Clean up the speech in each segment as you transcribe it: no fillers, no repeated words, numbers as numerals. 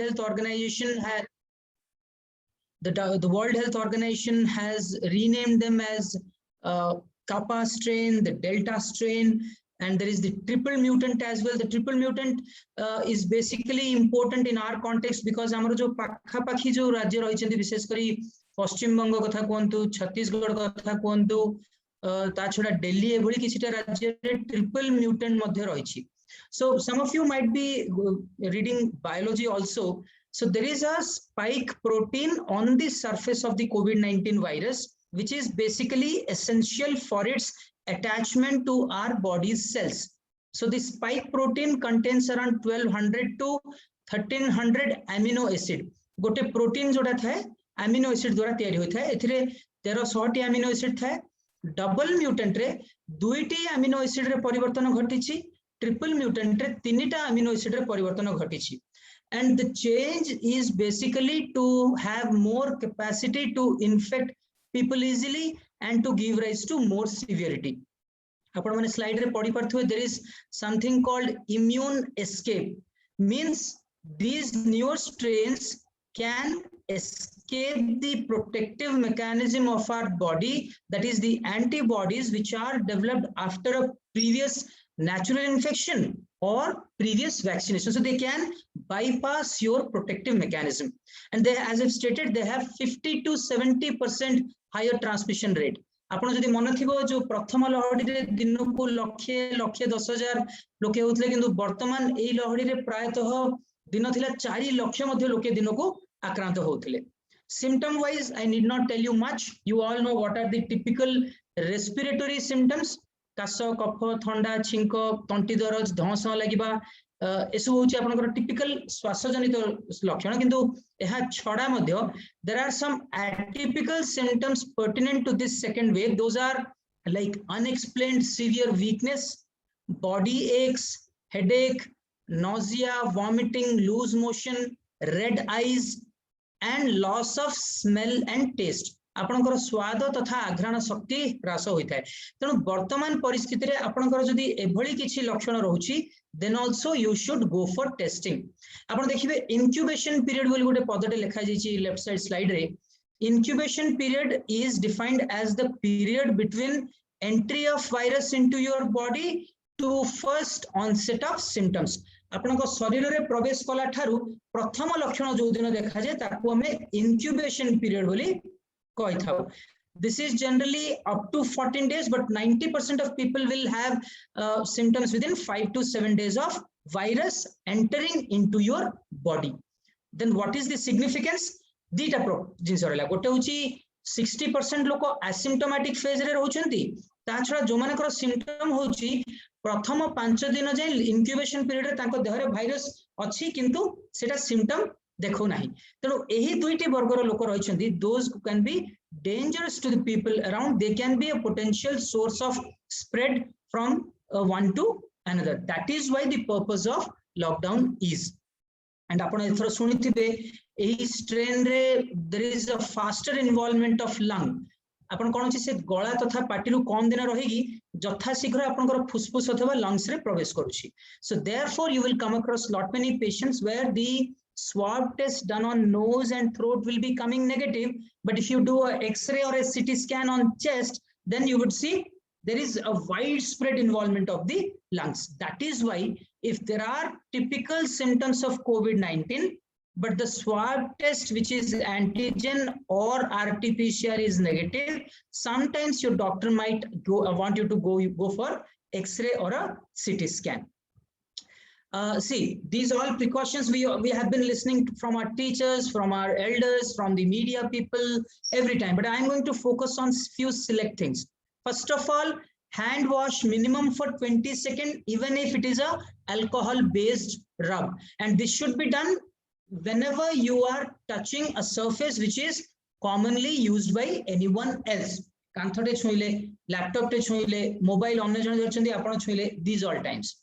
Health Organization had the World Health Organization has renamed them as Kappa strain, the Delta strain, and there is the triple mutant as well. The triple mutant is basically important in our context because amaro jo pakhapakhi jo rajya rahichandi विशेष करी पश्चिम बंग कथा कहंतु, छत्तीसगढ़ कथा कहंतु, ता छडा दिल्ली एभली किछिटा राज्य रे triple mutant मध्ये रहिछि. So some of you might be reading biology also. So there is a spike protein on the surface of the COVID-19 virus, which is basically essential for its attachment to our body's cells. So the spike protein contains around 1200 to 1300 amino acid. गोटे protein जोड़ा थाए amino acid द्वारा तैयारी होता है. एथिरे 1300 amino acid थाए. Double mutant रे 2टी amino acid रे परिवर्तन घटिछि, ट्रिपल म्यूटेंट रे 3टा amino acid रे परिवर्तन घटिछि. And the change is basically to have more capacity to infect people easily and to give rise to more severity. Upon one slide there is something called immune escape. Means these newer strains can escape the protective mechanism of our body, that is the antibodies which are developed after a previous natural infection or previous vaccination. So they can bypass your protective mechanism. And they, as I've stated, they have 50 to 70% higher transmission rate. आपण जदि मन थिबो जो प्रथम लहड़ी रे दिन को लक्षे लक्षे 10,000 लोके होतले, किंतु वर्तमान एई लहड़ी रे प्रायतः दिन थिला 4 लाख मध्ये लोके दिन को आक्रांत होतले. Symptom wise, I need not tell you much. You all know what are the typical respiratory symptoms. काश, कफ, थंडा, छिंक, तंटी दरज, धस लागिबा, एसब होची आपनकर टिपिकल श्वासजनित लक्षण. किंतु एहा छडा मध्ये there are some atypical symptoms pertinent to this second wave. Those are like unexplained severe weakness, body aches, headache, nausea, vomiting, loose motion, red eyes, and loss of smell and taste. आपनकर स्वाद तथा आघ्राण शक्ति ह्रास होइथाय. तेणु वर्तमान परिस्थिति रे आपनकर जदि एभली किछि लक्षण रहउछि, then also you should go for testing. आपण देखिबे incubation period बोली गोटे पदटे लिखा जाइछि लेफ्ट साइड स्लाइड रे. Incubation period is defined as the period between entry of virus into your body to first onset of symptoms. आपनकर शरीर रे प्रवेश कला ठारू प्रथम लक्षण जो दिन देखा जाय ताकू हमें incubation period बोली कहथाउ. This is generally up to 14 days, but 90% of people will have symptoms within 5 to 7 days of virus entering into your body. Then what is the significance? Dita jinस रहला. गोटे होची 60% लोक asymptomatic phase रे रहउछंती. ता छडा जो मानकर सिम्पटम होची प्रथम 5 दिन जाय incubation period रे तांको देह रे भाइरस अछि, किंतु सेटा सिम्पटम देखो नाही. तेणु एही दुईटी वर्गर लोक रहिछंती. Those who can be dangerous to the people around, they can be a potential source of spread from one to another. That is why the purpose of lockdown is. And आपण एथर सुनिथिबे एही strain रे there is a faster involvement of lung. आपण कोन से गळा तथा पाटिरु कम दिन रहिगी जथा शीघ्र आपनकर फुसफुस अथवा lungs रे प्रवेश करूछि. So therefore you will come across lot many patients where the swab test done on nose and throat will be coming negative, but if you do a X-ray or a CT scan on chest, then you would see there is a widespread involvement of the lungs. That is why if there are typical symptoms of COVID-19, but the swab test which is antigen or RT-PCR is negative, sometimes your doctor might want you to go for X-ray or a CT scan. See, these all precautions we have been listening from our teachers, from our elders, from the media people every time, but I am going to focus on few select things. First of all, hand wash minimum for 20 seconds, even if it is a alcohol based rub, and this should be done whenever you are touching a surface which is commonly used by anyone else. Kanthate chuile, laptop te chuile, mobile onne jane dorchandi apana chuile, these all times.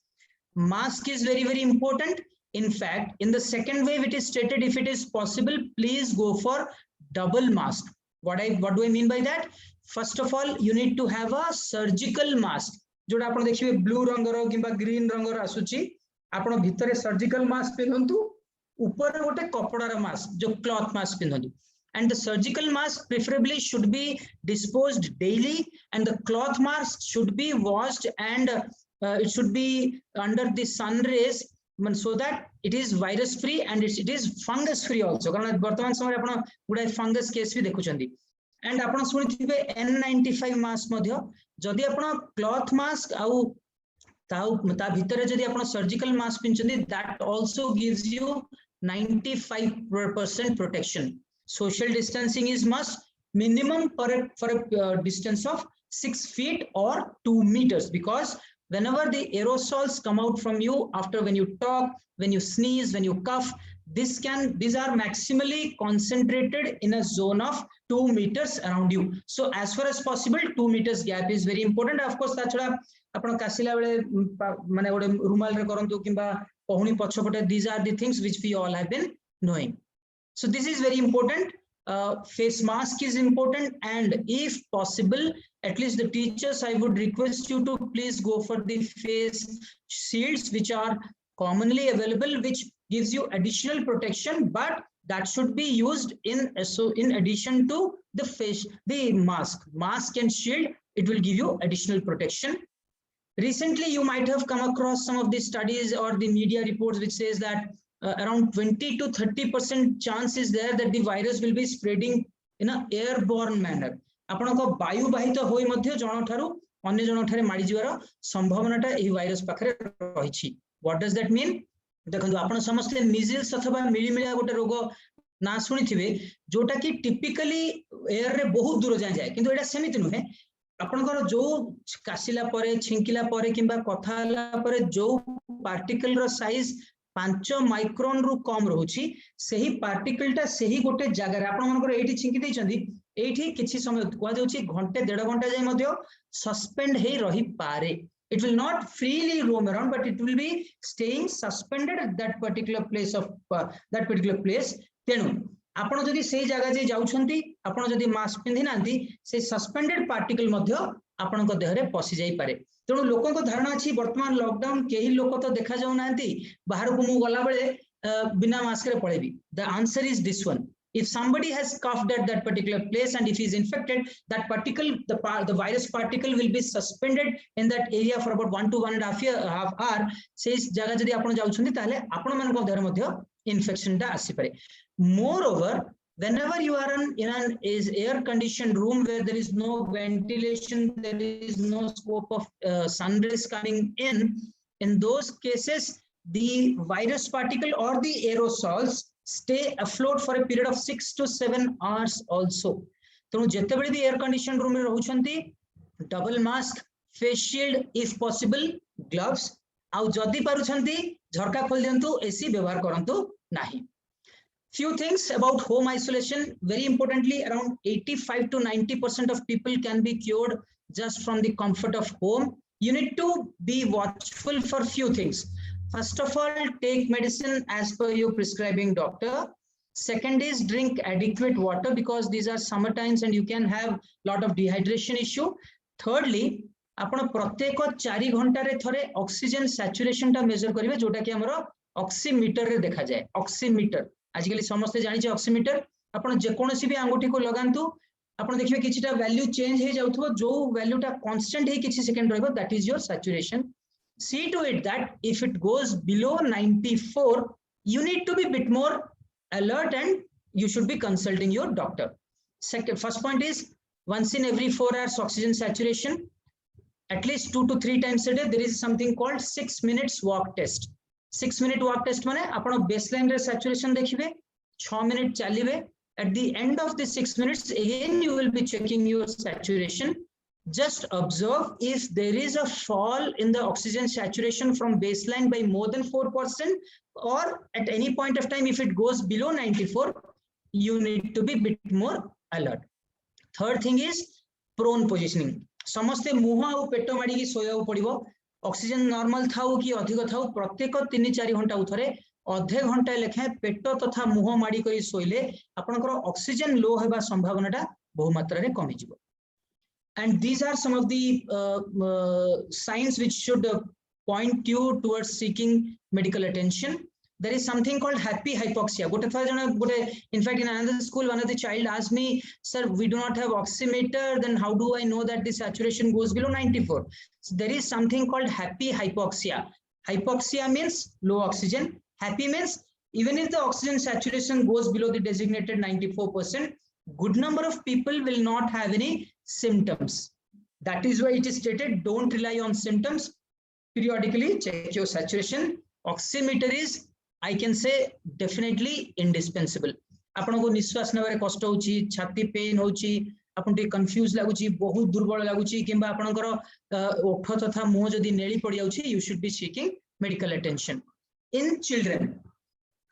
Mask is very, very important. In fact, in the second wave, it is stated if it is possible, please go for double mask. What do I mean by that? First of all, you need to have a surgical mask. जोड़ा आपण देखिबे blue रंगर किबा green रंगर आसुची, आपण भितरे surgical mask पिनंतु, ऊपर गोटे कपड़ार mask जो क्लॉथ मास्क पिंधु and the surgical mask preferably should be disposed daily and the cloth mask should be washed and it should be under the sun rays so that it is virus free and it is fungus free also कारण वर्तमान समय आपण गुडा fungus case भी देखुचंदी and आपण सुनिथिबे N95 mask मध्ये जदि आपण cloth mask आउ ता भितरे जदि आपण सर्जिकल मास्क पिनचंदी that also gives you 95% protection. Social distancing is must, minimum for a distance of 6 feet or 2 meters, because whenever the aerosols come out from you after when you talk, when you sneeze, when you cough, these are maximally concentrated in a zone of 2 meters around you. So as far as possible 2 meters gap is very important. Of course ता छडा आपण कासिला बेले माने गोटे रुमाल रे करंतु किबा पहुणी पछपटे, these are the things which we all have been knowing. So this is very important. Face mask is important, and if possible, at least the teachers, I would request you to please go for the face shields which are commonly available, which gives you additional protection, but that should be used in addition to the mask and shield. It will give you additional protection. Recently you might have come across some of the studies or the media reports which says that around 20 to 30% chance is there that the virus will be spreading in an airborne manner. आपनको वायु बाहित होई मध्ये जण ठारू अन्य जण ठारे माडी जिवार संभावनाटा एही वायरस पाखरे रहिछि. What does that mean? देखंतु आपण समस्त मिजल्स अथवा मिलिमिलिया गोटे रोग ना सुनिथिबे जोटा कि टिपिकली एयर रे बहुत दूर जाय किंतु एटा सेमिति नुहे. आपनकर जो कासिला परे छिंकिला परे किंबा कथा हला परे जो पार्टिकल रो साइज 5 माइक्रोन रु कम रहुछि सेही पार्टिकल टा सेही गोटे जगह रे आपण मनकर एठी छिंकी दैछंदी एठी किछि समय कोआ जाउछि घंटे 1.5 घंटा जाय मध्ये सस्पेंड हे रही पारे. It will not freely roam around, but it will be staying suspended at that particular place. तेनु आपण जदि सेही जगह जे जाउछंती आपण जदि मास्क पिंधि नांती से सस्पेंडेड पार्टिकल मध्ये आपण को देह रे पसि जाई पारे. तेणु लोकों को धारणा अच्छी वर्तमान लॉकडाउन कई लोक तो देखा जाऊ नांती बाहर को मु गला बेले बिना मास्क रे पळेबी. The answer is this one. If somebody has coughed at that particular place and if he is infected, that particle, the virus particle will be suspended in that area for about 1 to 1.5 hour. Says jaga jodi आपण जाउछंती ताले आपण मन को देह रे मध्ये infection टा आसी पारे. Moreover, whenever you are in an air conditioned room where there is no ventilation, there is no scope of sun rays coming in those cases the virus particle or the aerosols stay afloat for a period of 6 to 7 hours also. तेणु जेते बेले भी air condition room में रहउछंती double mask, face shield, if possible gloves, आउ जदी पारुछंती झरका खोल दियंतु, AC व्यवहार करंतु नाही. Few things about home isolation. Very importantly, around 85 to 90% of people can be cured just from the comfort of home. You need to be watchful for few things. First of all, take medicine as per your prescribing doctor. Second is drink adequate water because these are summer times and you can have lot of dehydration issue. Thirdly, आपण प्रत्येक 4 घंटा रे थरे oxygen saturation टा major करिवे जोटा कि हमरो ऑक्सीमीटर रे देखा जाए. ऑक्सीमीटर आजकल समस्त जानी ऑक्सीमीटर आपण जे कोनोसी भी अंगूठी को लगांतु आपण देखिबे किछिटा वैल्यू चेंज हे जाउथबो जो वैल्यूटा कांस्टेंट हे किछि सेकंड रहबो that is your saturation. See to it that if it goes below 94 you need to be bit more alert and you should be consulting your doctor. First point is once in every 4 hours oxygen saturation, at least 2 to 3 times a day. There is something called 6 minutes walk test. 6 minute walk test माने आपण baseline रे saturation देखिबे 6 minute चलिबे. At the end of the 6 minutes again you will be checking your saturation. Just observe if there is a fall in the oxygen saturation from baseline by more than 4% or at any point of time if it goes below 94 you need to be bit more alert. Third thing is prone positioning. समस्ते मुह आ पेट माडी की सोया पड़िबो. Oxygen normal थाउ कि अधिक थाउ प्रत्येक 3-4 घंटा उथरे अधे घंटा लेखे पेट तथा मुह माडी करी सोइले आपनकर ऑक्सीजन लो हेबा संभावनाटा बहु मात्रा रे कमी जिवो. And these are some of the signs which should point you towards seeking medical attention. there is something called happy hypoxia. In fact, in another school, one of the child asked me, sir, we do not have oximeter, then how do I know that the saturation goes below 94? So there is something called happy hypoxia. Hypoxia means low oxygen. Happy means even if the oxygen saturation goes below the designated 94%, good number of people will not have any symptoms. That is why it is stated, don't rely on symptoms. Periodically check your saturation. Oximeter is, I can say, definitely indispensable. आपन को निश्वास नेबारे कष्ट होची, छाती pen होची, आपन टे confuse लागुची, बहुत दुर्बल लागुची, किंबा आपनकर ओठ तथा मुंह जदी नेली पड़ी जाउची, you should be seeking medical attention. In children,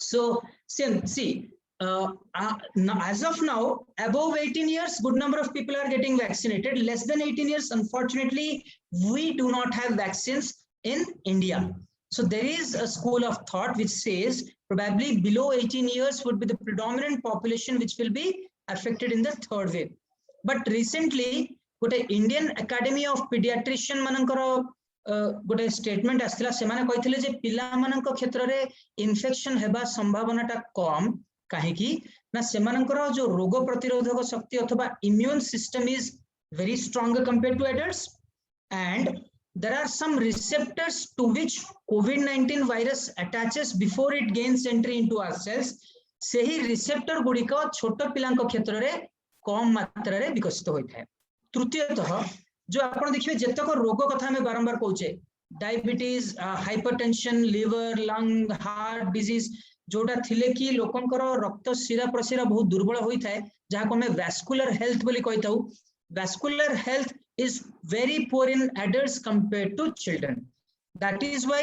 so see, as of now, above 18 years, good number of people are getting vaccinated. Less than 18 years, unfortunately, we do not have vaccines in India. So there is a school of thought which says probably below 18 years would be the predominant population which will be affected in the third wave. But recently, Indian Academy of Pediatrician manankara गोटे statement आसला से माने कहिथिले जे पिला मानक क्षेत्र रे infection हेबा संभावना टा कम काहे कि ना से मानकर जो रोग प्रतिरोधक शक्ति अथवा immune system is very strong compared to adults and there are some receptors to which COVID-19 virus attaches before it gains entry into our cells. सेही रिसेप्टर गुड़िक छोट पिलांक क्षेत्र रे कम मात्रा रे विकसित होता है. तृतीयतः जो आपण देखिए जेतक रोग कथा हमें बारंबार कहूचे, diabetes, hypertension, liver, lung, heart disease, जोटा थिले कि लोकंकर रक्त शिरा प्रशिरा बहुत दुर्बल होई थाए, जहा को हमें वैस्कुलर हेल्थ बोली कहताऊ. Vascular health is very poor in adults compared to children. That is why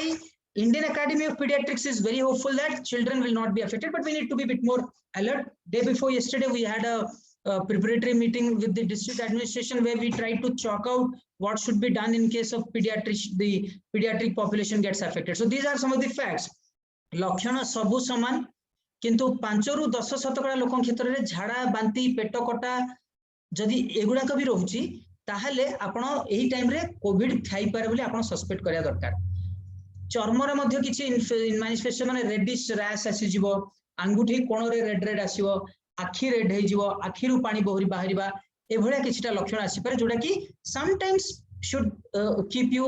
Indian Academy of Pediatrics is very hopeful that children will not be affected, but we need to be a bit more alert. Day before yesterday, we had a preparatory meeting with the district administration where we tried to chalk out what should be done in case of the pediatric population gets affected. So these are some of the facts. लक्षण सबु समान, किंतु 5 ରୁ 10 शतकड़ा लोकन क्षेत्र रे झाड़ा, बांती, पेट कटा जदि एगुडा भी रहउची ताहले आपण एही टाइम रे कोविड थाई पारे बोली आपण सस्पेक्ट करिया दरकार. चर्मर मध्ये किछि मैनिफेस्टेशन माने रेडिश रैश आसी जिवो, आंगुठी कोण रे रेड आसीबो, आखि रेड हे जिवो, आखि रु पानी बहरी बाहरिबा, ए भलिया किछिटा लक्षण आसी पारे जोडा कि sometimes should keep you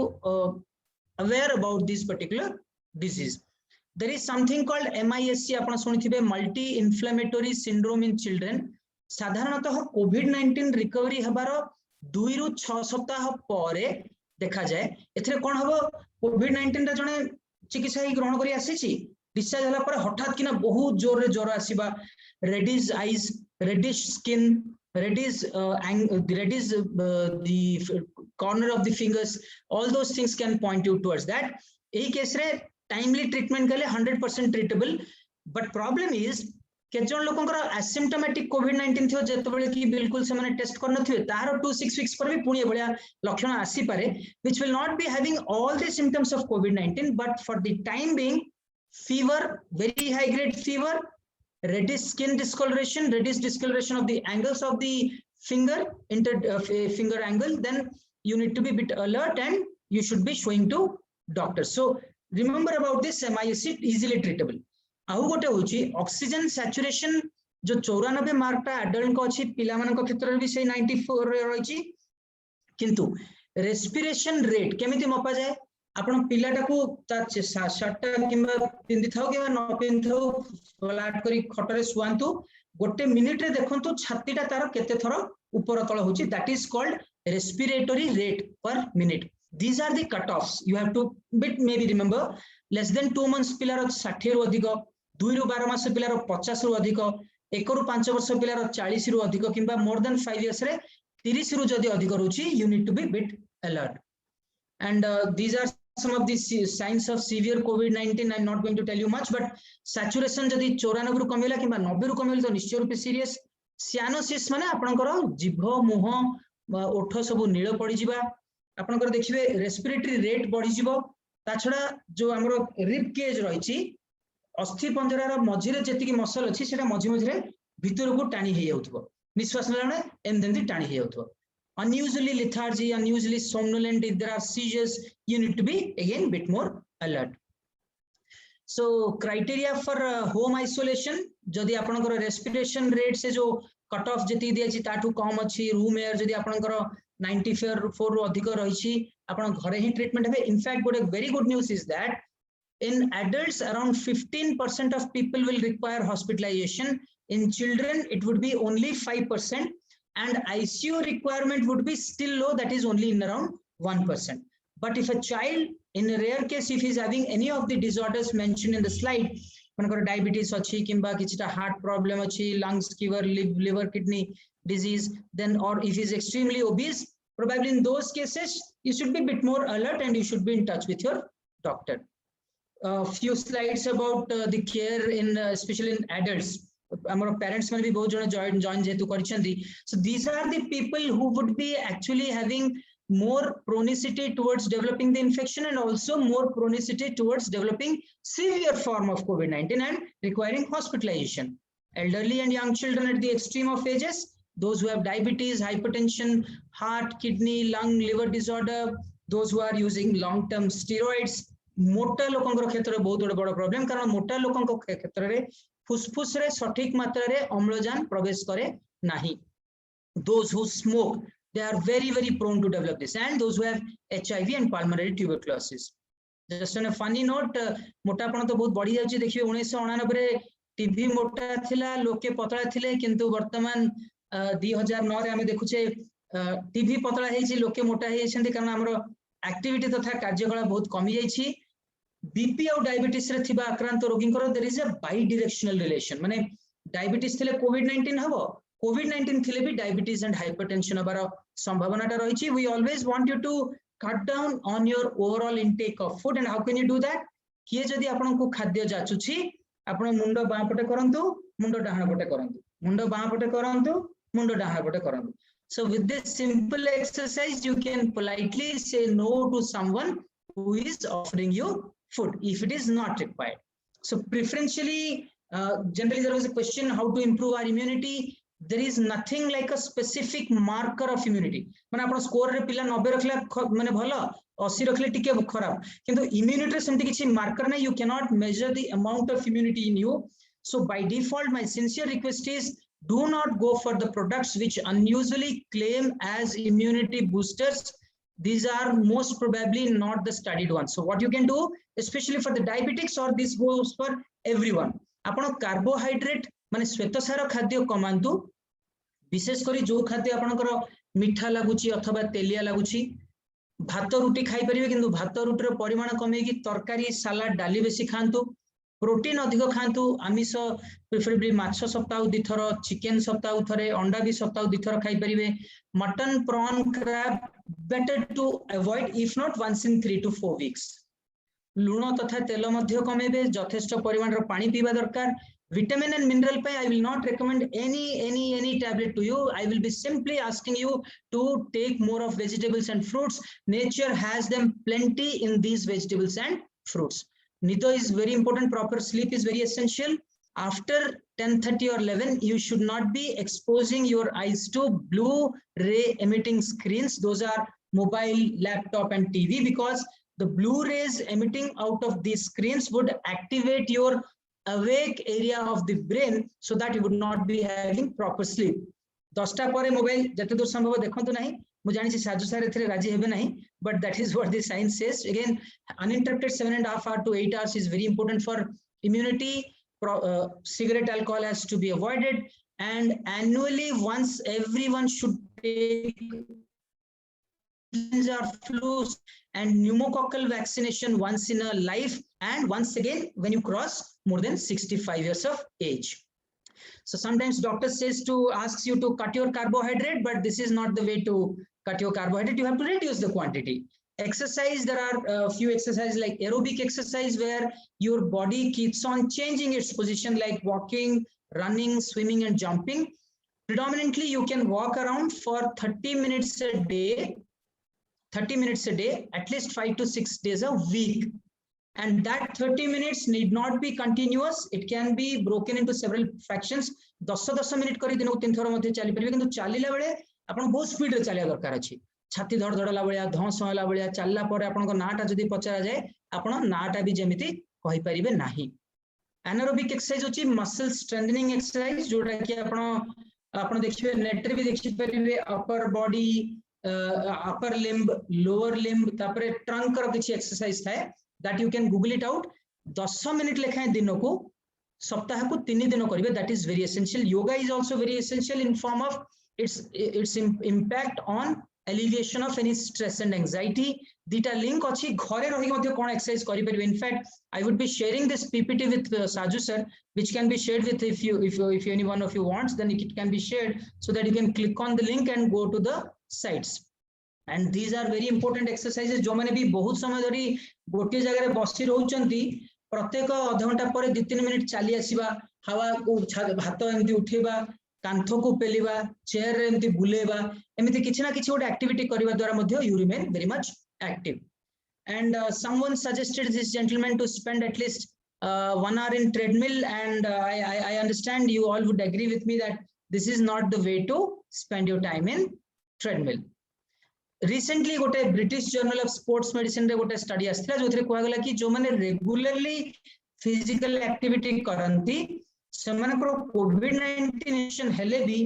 aware about this particular disease. There is something called MISC, आपण सुनिथिबे, multi inflammatory syndrome in children. साधारणतः कोविड-19 रिकवरी हबार 2 ରୁ 6 सप्ताह परे देखा जाए. एथरे कोन हबो, कोविड-19 रा जने चिकित्सा ही ग्रहण करी आसीची, डिस्चार्ज होला पर हठात किना बहुत जोर रे ज्वर आसीबा, reddish eyes, reddish skin, reddish the corner of the fingers, all those things can point you towards that. एही केस रे टाइमली ट्रीटमेंट कले 100% ट्रीटेबल. बट प्रॉब्लम इज के जन लोकंकर एसिम्प्टोमेटिक कोविड-19 थियो जेतबेले कि बिल्कुल से माने टेस्ट करन थिवे, तारो 2-6 वीक्स पर भी पुणी बढिया लक्षण आसी पारे, which will not be having all the symptoms of COVID-19, but for the time being, fever, very high grade fever, reddish skin discoloration, reddish discoloration of the angles of the finger, finger angle, then you need to be a bit alert and you should be showing to doctor. So remember about this MISC, easily treatable. आउ गोटे होची oxygen saturation जो 94 mark टा adult को अछि, पिला मानन को क्षेत्र रे भी से 94 रे रहिची, किंतु रेस्पिरेशन रेट केमिति मपा जाय. आपण पिलाटा को ता शर्टटा किंबा पिंदी थाओ किंबा न पिंदी थाओ फ्लैट करी खटरे सुआंतु, गोटे मिनिट रे देखंतु छातीटा तार केते थरो ऊपर तळ होची. That is called respiratory rate per minute. These are the cutoffs. You have to bit maybe remember, less than 2 months पिलार 60 रु अधिक, 2 ରୁ 12 मास पिलार 50 रु अधिक, 1 ରୁ 5 वर्ष पिलार 40 रु अधिक, किंबा more than 5 years रे 30 रु जदि अधिक रहउची, you need to be bit alert. And these are some of the signs of severe COVID-19. I'm not going to tell you much, but saturation जदि 94 रु कमिला किंबा 90 रु कमिला तो निश्चय रूपे सीरियस. सियानोसिस माने आपनकर जिभ, मुह, ओठ सब नीळ पड़ी जिबा, आपनकर देखिबे रेस्पिरेटरी रेट बढ़ी जिवो. ता छडा जो हमरो रिब केज रहिछि, अस्थि पंजरार मझिरे जेतिकी मसल अछि सेटा मझि मझिरे भितर को टाणी हे जाउथबो, निश्वास लेने एमदेंती टाणी हे जाउथबो. Unusually lethargy, unusually somnolent, if there are seizures, you need to be again bit more alert. So criteria for home isolation, जदि आपनकर respiration rate से जो कट ऑफ जति दिया छि ताठू कम अछि, रूम एयर जदि आपनकर 94 रो अधिक रहिछि, आपन घरे ही ट्रीटमेंट हेबे. In fact, what a very good news is that in adults around 15% of people will require hospitalization. In children it would be only 5%, and ICU requirement would be still low, that is only in around 1%. But if a child, in a rare case, if he is having any of the disorders mentioned in the slide, diabetes achi, kimba kichita heart problem achi, lungs, liver, kidney disease, then, or if he is extremely obese, probably in those cases you should be a bit more alert and you should be in touch with your doctor. Few slides about the care in especially in adults. Our parents may be both join jetu karichandi. So these are the people who would be actually having more chronicity towards developing the infection and also more chronicity towards developing severe form of COVID-19 and requiring hospitalization. Elderly and young children at the extreme of ages, those who have diabetes, hypertension, heart, kidney, lung, liver disorder, those who are using long-term steroids. मोटा लोकंकर क्षेत्र में बहुत बड़ा problem, कारण मोटा लोकंक क्षेत्र रे फुसफुस रे सठिक मात्रा रे अम्लजान प्रवेश करे नाही. Those who smoke, they are very prone to develop this, and those who have HIV and pulmonary tuberculosis. Just on a funny note, मोटापन तो बहुत बढ़ी जाउची. देखिए 1999 रे टीबी मोटा थिला, लोके पतला थिले, किंतु वर्तमान 2009 रे हमें देखुचे टीबी पतला हेछि, लोके मोटा हेछन्ति, कारण हमरो एक्टिविटी तथा कार्यकला बहुत कमी जाइछि. बीपी और डायबिटीज रे थिबा आक्रांत रोगी को there is a bidirectional relation, माने डायबिटीज थिले कोविड-19 हबो, कोविड-19 थिले भी डायबिटीज एंड हाइपरटेंशन हबार संभावनाटा रहिछि. We always want you to cut down on your overall intake of food, and how can you do that? किए जदि आपन को खाद्य जाचुछि, आपन मुंडो बां पटे करंतु, मुंडो डाहाण पटे करंतु, मुंडो बां पटे करंतु, मुंडो डाहाण पटे करंतु. So with this simple exercise, you can politely say no to someone who is offering you food if it is not required. So preferentially, generally there was a question how to improve our immunity. There is nothing like a specific marker of immunity. माने आपण score रे पिला 90 रखला माने भलो, 80 रखले टिके खराब, किंतु immunity रे सेमति किछि मार्कर नै. You cannot measure the amount of immunity in you. So by default, my sincere request is, do not go for the products which unusually claim as immunity boosters. These are most probably not the studied ones. So what you can do, especially for the diabetics, or this goes for everyone, आपण carbohydrate माने श्वेतसार खाद्य कमांतु. विशेष करी जो खाद्य आपनकर मिठा लागुची अथवा तेलिया लागुची, भात रुटी खाई परिबे, किंतु भात रुटीर परिमाण कमे कि तरकारी, सलाड, डाली बेसी खांतु. प्रोटीन अधिक खांतु. आमिष प्रिफरेबली माछ सप्ताह 2 थर, चिकन सप्ताह थरे, अंडा भी सप्ताह 2 थर खाई परिबे. Mutton, prawn, crab better to avoid if not once in 3 to 4 weeks. लूण तथा तेल मध्य कमेबे. यथेष्ट परिमाण रो पानी पीबा दरकार. Vitamin and mineral pay, I will not recommend any tablet to you. I will be simply asking you to take more of vegetables and fruits. Nature has them plenty in these vegetables and fruits. Nidha is very important. Proper sleep is very essential. After 10:30 or 11, you should not be exposing your eyes to blue ray emitting screens. Those are mobile, laptop and TV, because the blue rays emitting out of these screens would activate your awake area of the brain, so that you would not be having proper sleep. 10टा परे mobile जते दूर संभव देखंतु नाही. मु जानि छी साजु सारे एथरे राजी हेबे नाही, but that is what the science says. Again, uninterrupted 7.5 hours to 8 hours is very important for immunity. Cigarette, alcohol has to be avoided, and annually once everyone should take flus and pneumococcal vaccination once in a life, and once again when you cross more than 65 years of age. So sometimes doctor says to asks you to cut your carbohydrate, but this is not the way to cut your carbohydrate. You have to reduce the quantity. Exercise, there are a few exercises like aerobic exercise where your body keeps on changing its position, like walking, running, swimming and jumping. Predominantly you can walk around for 30 minutes a day, at least 5 to 6 days a week. And that 30 minutes need not be continuous. It can be broken into several fractions. 10 minute करी दिन 3 थर मध्ये चली परिबे, किंतु चलिला बेले आपण बहुत स्पीड रे चलिया दरकार अछि. छाती धड़ धड़ला बेलिया, धौस होला बेलिया चलला परे आपनको नाटा जदी पचरा जाय, आपण नाटा भी जेमिति कहि परिबे नाही। एनारोबिक एक्सरसाइज होची मसल स्ट्रेंथनिंग एक्सरसाइज जोटा कि आपण देखिबे नेट रे भी देखि परिबे upper body upper limb lower limb तापरे ट्रंक रो किछि एक्सरसाइज थाए that you can Google it out 10 minute लेखाए दिन को सप्ताह को 3 दिन करिवे that is very essential. Yoga is also very essential in form of its impact on alleviation of any stress and anxiety। दीटा लिंक अच्छी घरे रही मध्य कोन एक्सरसाइज करि परिबे। In fact I would be sharing this PPT with Saju sir which can be shared with if any one of you wants, then it can be shared so that you can click on the link and go to the sites। and these are very important exercises जो माने भी बहुत समय धरी गोटे जगह रे बसी रहउचंती प्रत्येक आधा घंटा पर 2-3 मिनिट चली आसीबा हवा को हाथ एमती उठेबा कांथ को पेलिबा चेयर रे एमती बुलेबा एमती किछि ना किछि गोटे एक्टिविटी करबा द्वारा मध्ये you remain very much active। and someone suggested this gentleman to spend at least 1 hour in treadmill, and I understand you all would agree with me that this is not the way to spend your time in treadmill। recently गोटे British Journal of Sports Medicine रे गोटे study आस्थिला जोथरे कोआ गला कि जो माने regularly physical activity करंती सेमानकर कोविड-19 infection हेले भी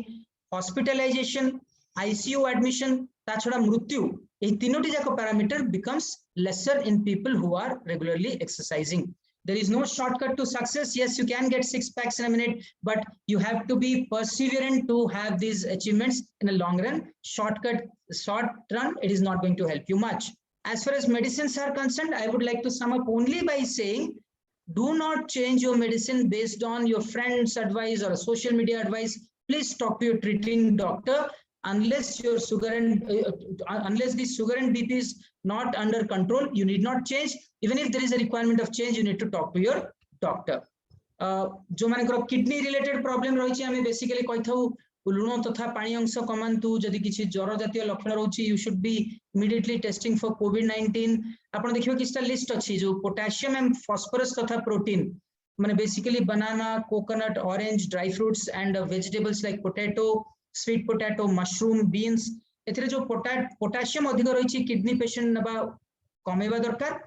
hospitalisation ICU admission ता छडा मृत्यु ए तीनोटी जाक parameter becomes lesser in people who are regularly exercising। there is no shortcut to success। yes, you can get 6 packs in a minute, but you have to be perseverant to have these achievements in a long run। short run it is not going to help you much। as far as medicines are concerned, I would like to sum up only by saying do not change your medicine based on your friend's advice or a social media advice। please talk to your treating doctor unless your sugar and unless the sugar and BP is not under control, you need not change। even if there is a requirement of change, you need to talk to your doctor। जो मानकर kidney related problem रही छी हमें basically कहि थाउ लुण तथा पानी अंश कमांतु जदि किछि ज्वर जातीय लक्षण रहउछि you should be immediately testing for कोविड-19। आपण देखियो किछटा लिस्ट अछि जो पोटेशियम एंड फास्फोरस तथा प्रोटीन माने basically banana coconut orange dry fruits and vegetables like potato sweet potato mushroom beans एथिरे जो पोटेशियम अधिक रही किडनी पेशेंट नबा कमेबा दरकार।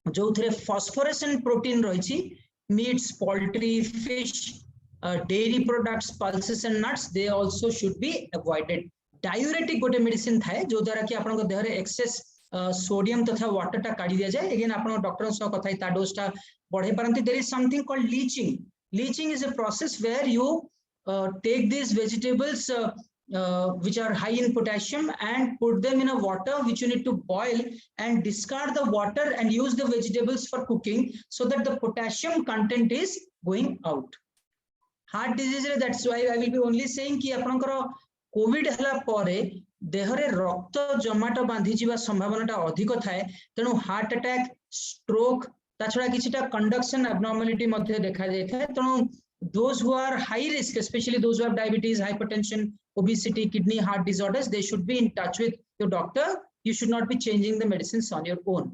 जो थरे फास्फोरस एंड प्रोटीन रही meets poultry fish dairy products pulses and nuts they also should be avoided। Diuretic गोटे मेडिसिन थाए जो द्वारा कि आपन देह रे एक्सेस सोडियम तथा वाटर टा काढी दिया जाए। अगेन आपन डॉक्टर सह कथाई ता डोज टा बढ़े परंती। There is something called leaching is a process where you take these vegetables which are high in potassium and put them in a water which you need to boil and discard the water and use the vegetables for cooking so that the potassium content is going out। heart disease रे that's why I will be only saying कि आपनकर Covid हला पारे देह रे रक्त जमाट बांधी जीवा संभावनाटा अधिक थाए तेनु हार्ट अटैक स्ट्रोक ता छडा किछिटा कंडक्शन एब्नॉर्मलिटी मध्ये देखा जाय थाए। तेनु those who are high risk, especially those who have diabetes, hypertension, obesity, kidney, heart disorders, they should be in touch with your doctor। you should not be changing the medicines on your own।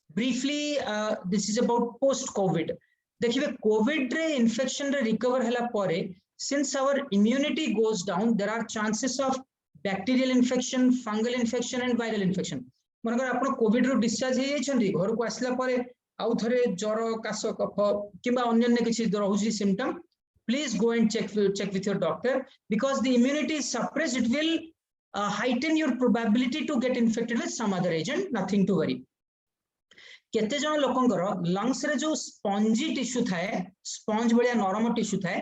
briefly this is about post covid। देखिबे covid रे infection रे recover हला पारे since our immunity goes down there are chances of bacterial infection, fungal infection and viral infection। मनकर आपण Covid रो discharge हे छंदी घर को आसला पारे आउ थरे ज्वर काश कफ किबा अन्य किछि रहउछि symptom, please go and check with your doctor because the immunity is suppressed। it will heighten your probability to get infected with some other agent। nothing to worry। केते जन लोकंकर लंग्स रे जो स्पंजी टिश्यू थाए sponge Ballia नरम tissue थाए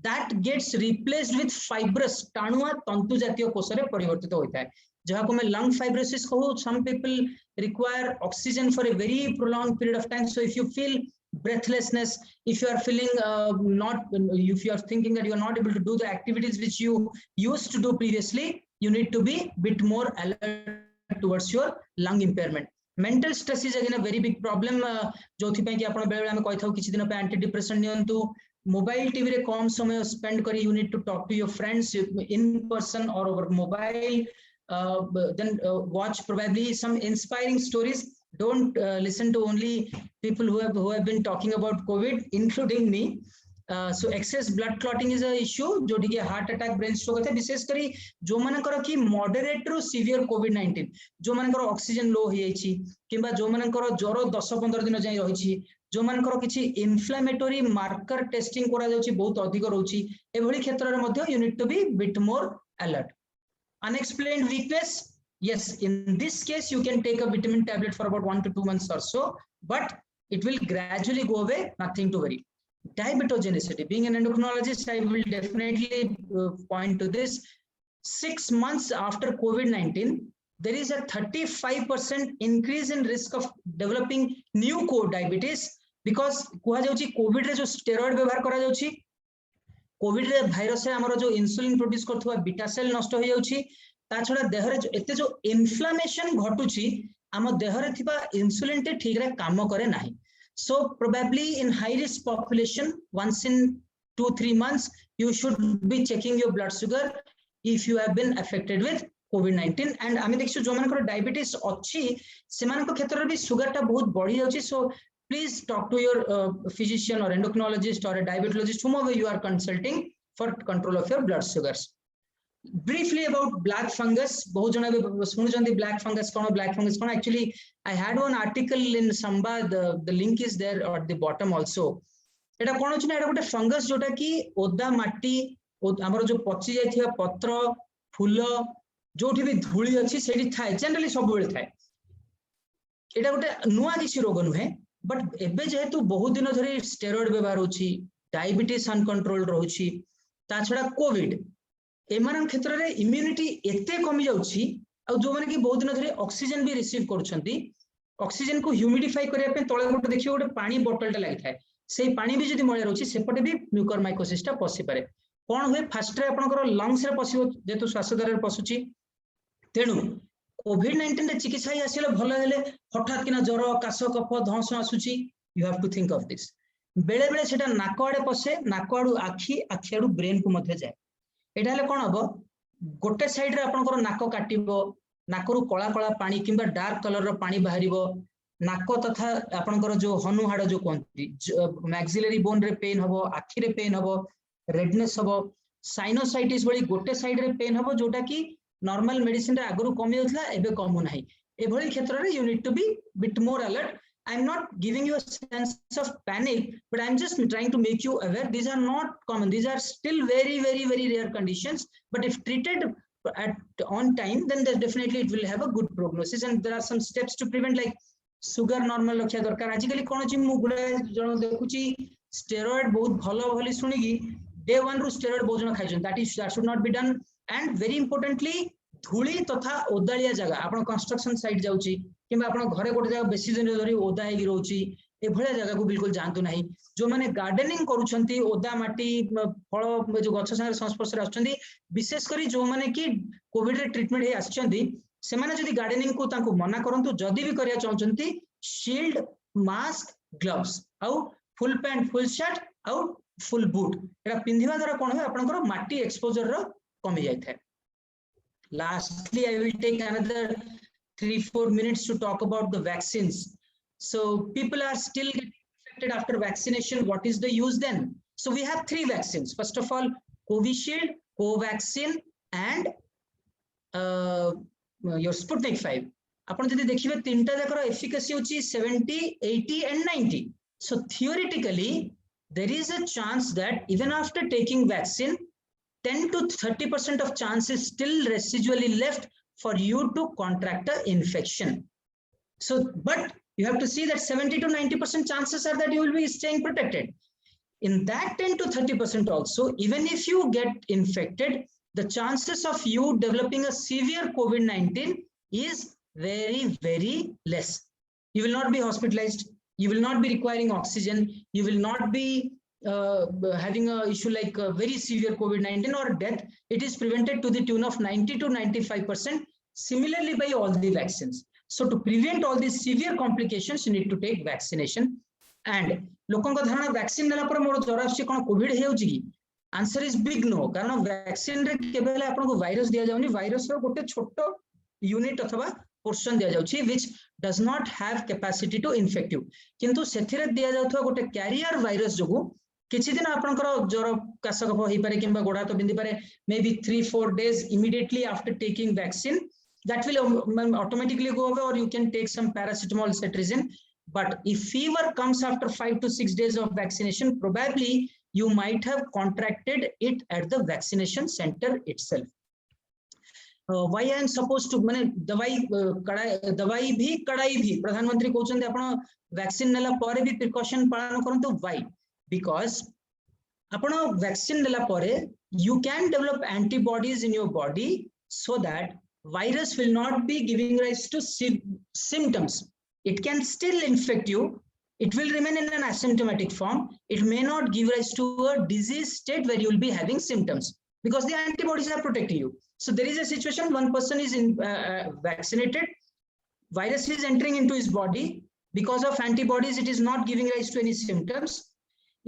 that gets replaced with fibrous टाणुआ तंतु जातीय कोष रे परिवर्तित होता है जहां को मैं lung fibrosis कहू। some people require oxygen for a very prolonged period of time। so if you feel breathlessness, if you are feeling if you are thinking that you are not able to do the activities which you used to do previously, you need to be bit more alert towards your lung impairment। mental stress is again a very big problem जोथि पे कि आपण बेले हम कहथाउ किछि दिन पे anti depression नियंतु mobile TV रे कम समय स्पेंड करी। you need to talk to your friends in person or over mobile। then watch probably some inspiring stories। don't listen to only people who have been talking about covid including me। so excess blood clotting is a issue जो कि heart attack brain stroke होता है विशेष करी जो मानकर कि moderate रो severe कोविड-19 जो मानकर ऑक्सीजन लो हो जाईची किबा जो मानकर ज्वर 10-15 दिन जाई रही छी जो मानकर किछि इन्फ्लेमेटरी मार्कर टेस्टिंग करा जाउछि बहुत अधिक रहउछि एभली क्षेत्र रे मध्ये you need to be bit more alert unexplained weakness yes in this case you can take a vitamin tablet for about 1 to 2 months or so but it will gradually go away nothing to worry diabetogenicity being an endocrinologist I will definitely point to this 6 months after COVID-19 there is a 35% increase in risk of developing new diabetes because kuha jauchi covid re jo steroid ବ୍ୟବହାର करा जाउछि Covid रे virus रे हमरो जो insulin produce करथुवा beta cell नष्ट हो जाउछि ता छडा देह रे एते जो इन्फ्लेमेशन घटुछि हम देह रे थिबा इंसुलिन ते ठीक रे काम करे नाही so probably in high risk population once in 2-3 months you should be checking your blood sugar if you have been affected with COVID-19 and आमे देखियो जो मानकर डायबिटीज अछि सेमानक क्षेत्र रे भी सुगर ता बहुत बढ़ी जाउछि so please talk to your physician or endocrinologist or a diabetologist whomever you are consulting for control of your blood sugars briefly about black fungus bahut jana sunu janti black fungus kono actually I had one article in Sambad the link is there at the bottom also eta kono china eta gote fungus jota ki oda matti amar jo pochi jaithia patra phulo जोठी भी धूली अछि सेठी थाए generally सब बेले थाए एटा गोटे नुआ किसी रोग नुहे बट एबे जेहेतु बहुत दिन धरी स्टेरॉइड व्यवहार होछि डायबिटीज अनकंट्रोल रहउछि ता छडा कोविड एमान क्षेत्र रे इम्यूनिटी एते कमी जाउछि आ जो माने कि बहुत दिन धरी ऑक्सीजन भी रिसीव करछंती ऑक्सीजन को ह्यूमिडिफाई करिया पे तळे गोटे देखियो गोटे पानी बोतल टा लागि थाए सेही पानी भी जदी मळे रहउछि सेपटे भी म्यूकरमाइकोसिस टा पसि पारे कोन होय फास्ट रे आपनकर लंग्स रे पसिबो जेतु श्वासद्वार रे पसुछि तेणु COVID-19 रे चिकित्सा ही आसिले भल हेले हठात किना ज्वर काश कफ धंस आसुची you have to think of this बेले बेले सेटा नाक आडे पसे नाक आडू आखी आडू ब्रेन को मध्ये जाए एटा हेले कोन हबो गोटे साइड रे आपनकर नाक काटिबो नाकरू कळा कळा पानी किंबा डार्क कलर रो पानी बाहरिबो नाक तथा आपनकर जो हनु हाड जो कोंती मैक्सिलरी बोन रे पेन हबो आखी रे पेन हबो रेडनेस हबो साइनोसाइटिस बळी गोटे साइड रे पेन हबो जोटा की नॉर्मल मेडिसिन रे आगरु कमी होतला एबे कमु नाही एभली क्षेत्र रे you need to be bit more alert I am not giving you a sense of panic but I am just trying to make you aware these are not common these are still very rare conditions but if treated on time then definitely it will have a good prognosis and there are some steps to prevent like sugar normal रखिया दरकार आजिकली कोन छि मु गुडा जण देखुची steroid बहुत भलो भली सुनी की डे 1 रु स्टेरॉइड बहुत जण खाइछन that should not be done and very importantly धूली तथा ओदालिया जगह आपण कंस्ट्रक्शन साइट जाउची किबा आपण घरे गोटे जगह बेसी दिन धरी ओदा हेगी रहउची ए भले जगह को बिल्कुल जानतु नाही जो माने गार्डनिंग करूछंती ओदा माटी फळ जो गछ संगे संस्पर्श रे आछंती विशेष करी जो माने की कोविड रे ट्रीटमेंट हे आछंती से माने जदी गार्डनिंग को तांको मना करंतु जदी भी करिया चाहछंती शील्ड मास्क ग्लोव्स आउ फुल पैंट फुल शर्ट आउ फुल बूट एटा पिंधिबा द्वारा कोन हो आपनकर माटी एक्सपोजर रो कमी जाय थाए lastly I will take another 3-4 minutes to talk about the vaccines so people are still getting infected after vaccination what is the use then so we have 3 vaccines first of all Covishield Covaxin and your Sputnik 5 आपण जदी देखिबे तीनटा जाकर efficacy होची 70 80 and 90 so theoretically there is a chance that even after taking vaccine 10 to 30% of chance is still residually left for you to contract an infection. So, but you have to see that 70 to 90% chances are that you will be staying protected. In that 10 to 30% also, even if you get infected, the chances of you developing a severe COVID-19 is very less. You will not be hospitalized. You will not be requiring oxygen. You will not be having a issue like very severe COVID-19 or death. It is prevented to the tune of 90 to 95%. Similarly, by all the vaccines. So to prevent all these severe complications, you need to take vaccination. And लोकों का धारणा vaccine नेला पर मोर ज्वर आछि कोन Covid हे होछि की answer is big no कारण वैक्सीन रे केबेले आपन को वायरस दिया जाउनी वायरस रो गोटे छोटो यूनिट अथवा पोर्शन दिया जाउछि which does not have capacity to infect you किंतु सेथिरे दिया जाउथवा गोटे कैरियर वायरस जोगु किछि दिन आपनकर ज्वर काश कफ होई पारे किंबा गोडा तो बिंदी पारे may be 3-4 days immediately after taking vaccine that will automatically go away or you can take some paracetamol cetirizine But if fever comes after 5 to 6 days of vaccination, probably you might have contracted it at the vaccination center itself. Why I am supposed to माने दवाई भी कड़ाई भी प्रधानमंत्री कहते आपण vaccine नेला परे भी प्रिकॉशन पालन करंतु. Why? Because आपण वैक्सीन नेला परे you can develop antibodies in your body so that virus will not be giving rise to symptoms. It can still infect you. It will remain in an asymptomatic form. It may not give rise to a disease state where you will be having symptoms because the antibodies are protecting you. So there is a situation, one person is vaccinated, virus is entering into his body. Because of antibodies, it is not giving rise to any symptoms.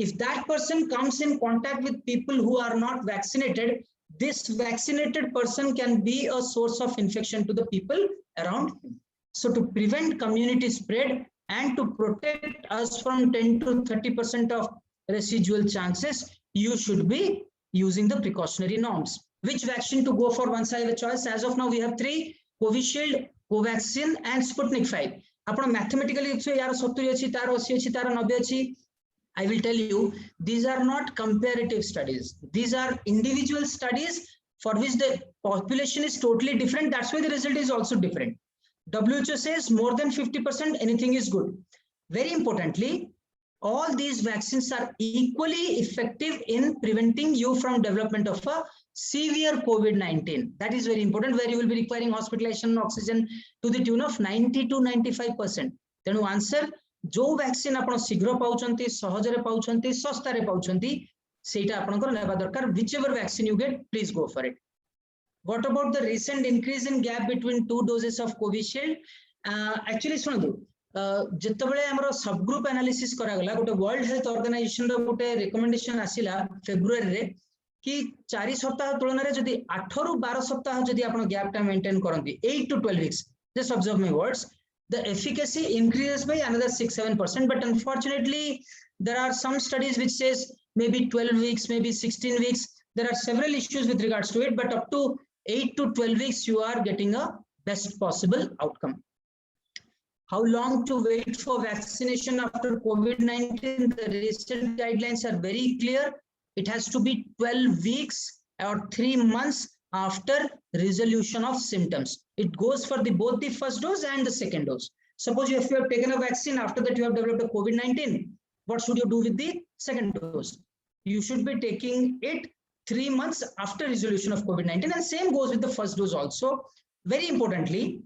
If that person comes in contact with people who are not vaccinated, this vaccinated person can be a source of infection to the people around him. So to prevent community spread and to protect us from 10 to 30% of residual chances, you should be using the precautionary norms. Which vaccine to go for once I have a choice? As of now, we have 3: Covishield, Covaxin, and Sputnik 5. Apna mathematically, yaar 70 achi, tar 80 achi, tar 90 achi. I will tell you, these are not comparative studies. These are individual studies for which the population is totally different. That's why the result is also different. WHO says more than 50%, anything is good. Very importantly, all these vaccines are equally effective in preventing you from development of a severe COVID-19. That is very important, where you will be requiring hospitalization and oxygen to the tune of 90 to 95%. Then answer, जो vaccine आपण शीघ्र पाउछंती, सहजरे पाउछंती, सस्तारे पाउछंती, सेटा आपनकर लेबा दरकार. Whichever vaccine you get, please go for it. What about the recent increase in gap between 2 doses of Covishield? Actually सुनदु, जेतबेले हमरो सब group analysis करा गला, गोटे वर्ल्ड हेल्थ ऑर्गेनाइजेशन रो गोटे रिकमेंडेशन आसिला फेब्रुआरी रे कि 4 सप्ताह तुलन रे जदी 8 रु 12 सप्ताह जदी आपण गैप टा maintain करंती 8 to 12 weeks, just observe my words, the efficacy increases by another 6-7%. But unfortunately, there are some studies which says maybe 12 weeks, maybe 16 weeks. There are several issues with regards to it, but up to 8 to 12 weeks, you are getting a best possible outcome. How long to wait for vaccination after COVID-19? The recent guidelines are very clear. It has to be 12 weeks or 3 months after resolution of symptoms. It goes for both the first dose and the second dose. Suppose if you have taken a vaccine, after that you have developed a COVID-19, what should you do with the second dose? You should be taking it 3 months after resolution of COVID-19, and same goes with the first dose also. Very importantly,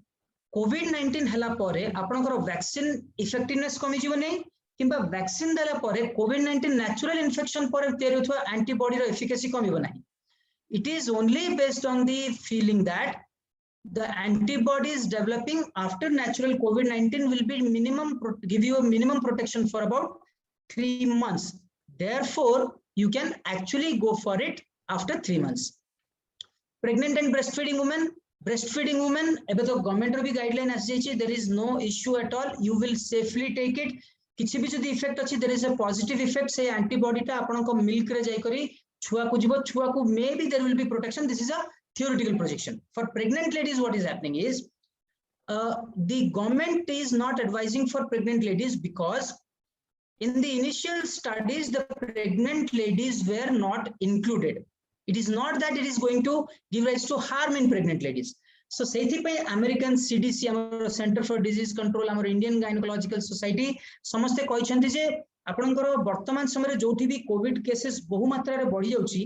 COVID-19 hela pore apanakar vaccine effectiveness kami jibo nei, kimba vaccine dela pore COVID-19 natural infection pore teri hothwa antibody ro efficacy kamibo nahi. It is only based on the feeling that the antibodies developing after natural COVID-19 will be give you a minimum protection for about 3 months. Therefore, you can actually go for it after 3 months. Pregnant and breastfeeding women, ebe to government ro bhi guideline asiji, there is no issue at all. You will safely take it. Kichi bhi jodi effect achi, there is a positive effect. Say antibody ta apanko milk re jai kari छुआ को जीवो, छुआ को maybe there will be protection. This is a theoretical projection. For pregnant ladies, what is happening is the government is not advising for pregnant ladies because in the initial studies, the pregnant ladies were not included. It is not that it is going to give rise to harm in pregnant ladies. So, American CDC, our Center for Disease Control, our Indian Gynecological Society, samaste कहते जे आपनकर वर्तमान समय जोठी भी Covid cases बहु मात्रा रे बढ़ी जाउची,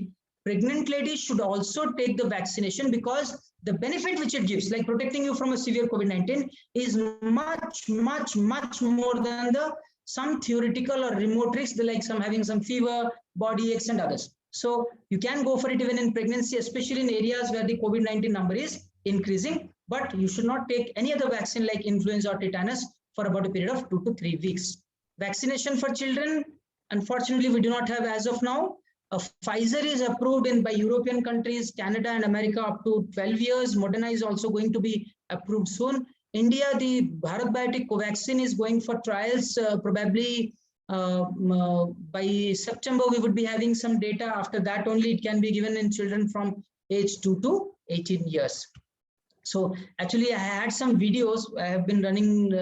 pregnant ladies should also take the vaccination because the benefit which it gives, like protecting you from a severe COVID-19, is much more than the some theoretical or remote risks, like having some fever, body aches, and others. So you can go for it even in pregnancy, especially in areas where the COVID-19 number is increasing. But you should not take any other vaccine like influenza or tetanus for about a period of 2 to 3 weeks. Vaccination for children, unfortunately, we do not have as of now. Pfizer is approved by European countries, Canada and America up to 12 years. Moderna is also going to be approved soon. India, the Bharat Biotech Covaxin is going for trials. Probably by September, we would be having some data. After that only, it can be given in children from age 2 to 18 years. So actually, I had some videos. I have been running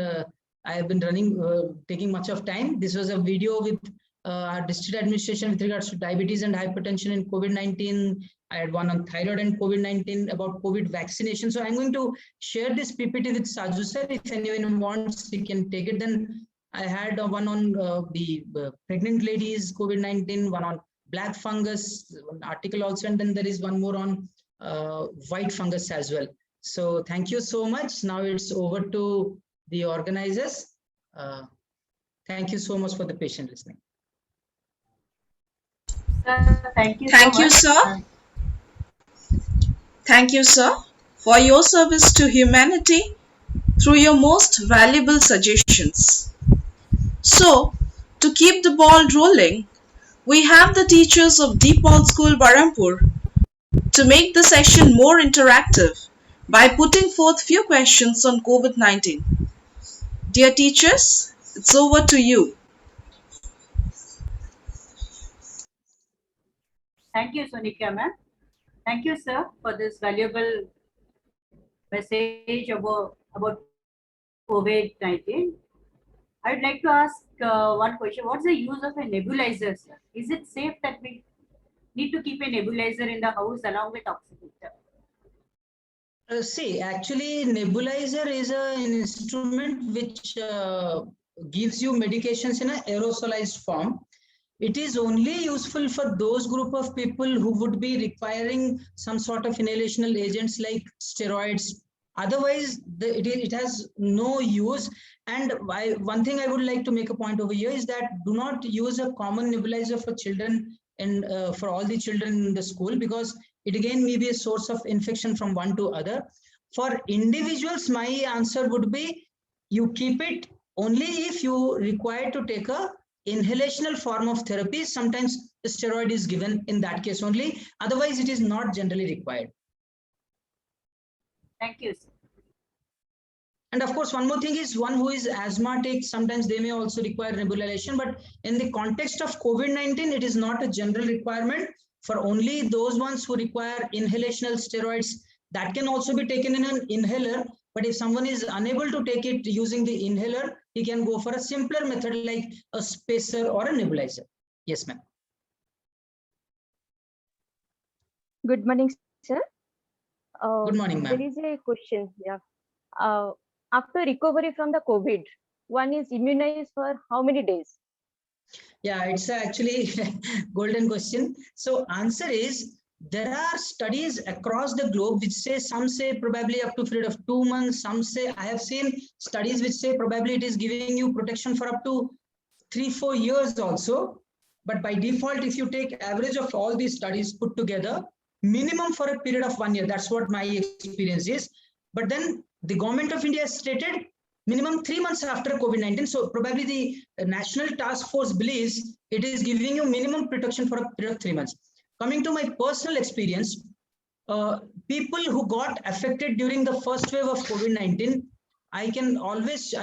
I have been running, taking much of time. This was a video with our district administration with regards to diabetes and hypertension in COVID-19. I had one on thyroid and COVID-19, about COVID vaccination. So I'm going to share this PPT with Saju sir. If anyone wants, he can take it. Then I had one on the pregnant ladies, COVID-19, one on black fungus, one article also, and then there is one more on white fungus as well. So thank you so much. Now it's over to the organizers. Thank you so much for the patient listening. Sir, thank you Thank so you, much. sir. Thank you, sir, for your service to humanity through your most valuable suggestions. So, to keep the ball rolling, we have the teachers of Deepal School, Barampur, to make the session more interactive by putting forth few questions on COVID-19. Dear teachers, it's over to you. Thank you, Sonika ma'am. Thank you, sir, for this valuable message about COVID-19. I'd like to ask one question. What's the use of a nebulizer, sir? Is it safe that we need to keep a nebulizer in the house along with oximeter? See, actually, nebulizer is an instrument which gives you medications in an aerosolized form. It is only useful for those group of people who would be requiring some sort of inhalational agents like steroids. Otherwise, it has no use. And one thing I would like to make a point over here is that do not use a common nebulizer for children and for all the children in the school, because it again may be a source of infection from one to other. For individuals, my answer would be you keep it only if you require to take a inhalational form of therapy. Sometimes the steroid is given in that case only. Otherwise, it is not generally required. Thank you, sir. And of course, one more thing is one who is asthmatic, sometimes they may also require nebulization. But in the context of COVID-19, it is not a general requirement. For only those ones who require inhalational steroids, that can also be taken in an inhaler. But if someone is unable to take it using the inhaler, he can go for a simpler method like a spacer or a nebulizer. Yes, ma'am. Good morning, sir. Good morning, ma'am. There is a question. Yeah. After recovery from the COVID, one is immunized for how many days? Yeah, it's actually golden question. So answer is, there are studies across the globe which say, some say probably up to a period of 2 months, some say, I have seen studies which say probably it is giving you protection for up to 3-4 years also. But by default, if you take average of all these studies put together, minimum for a period of 1 year, that's what my experience is. But then the government of India stated minimum 3 months after COVID-19. So probably the National Task Force believes it is giving you minimum protection for a period of 3 months. Coming to my personal experience, people who got affected during the first wave of COVID-19, I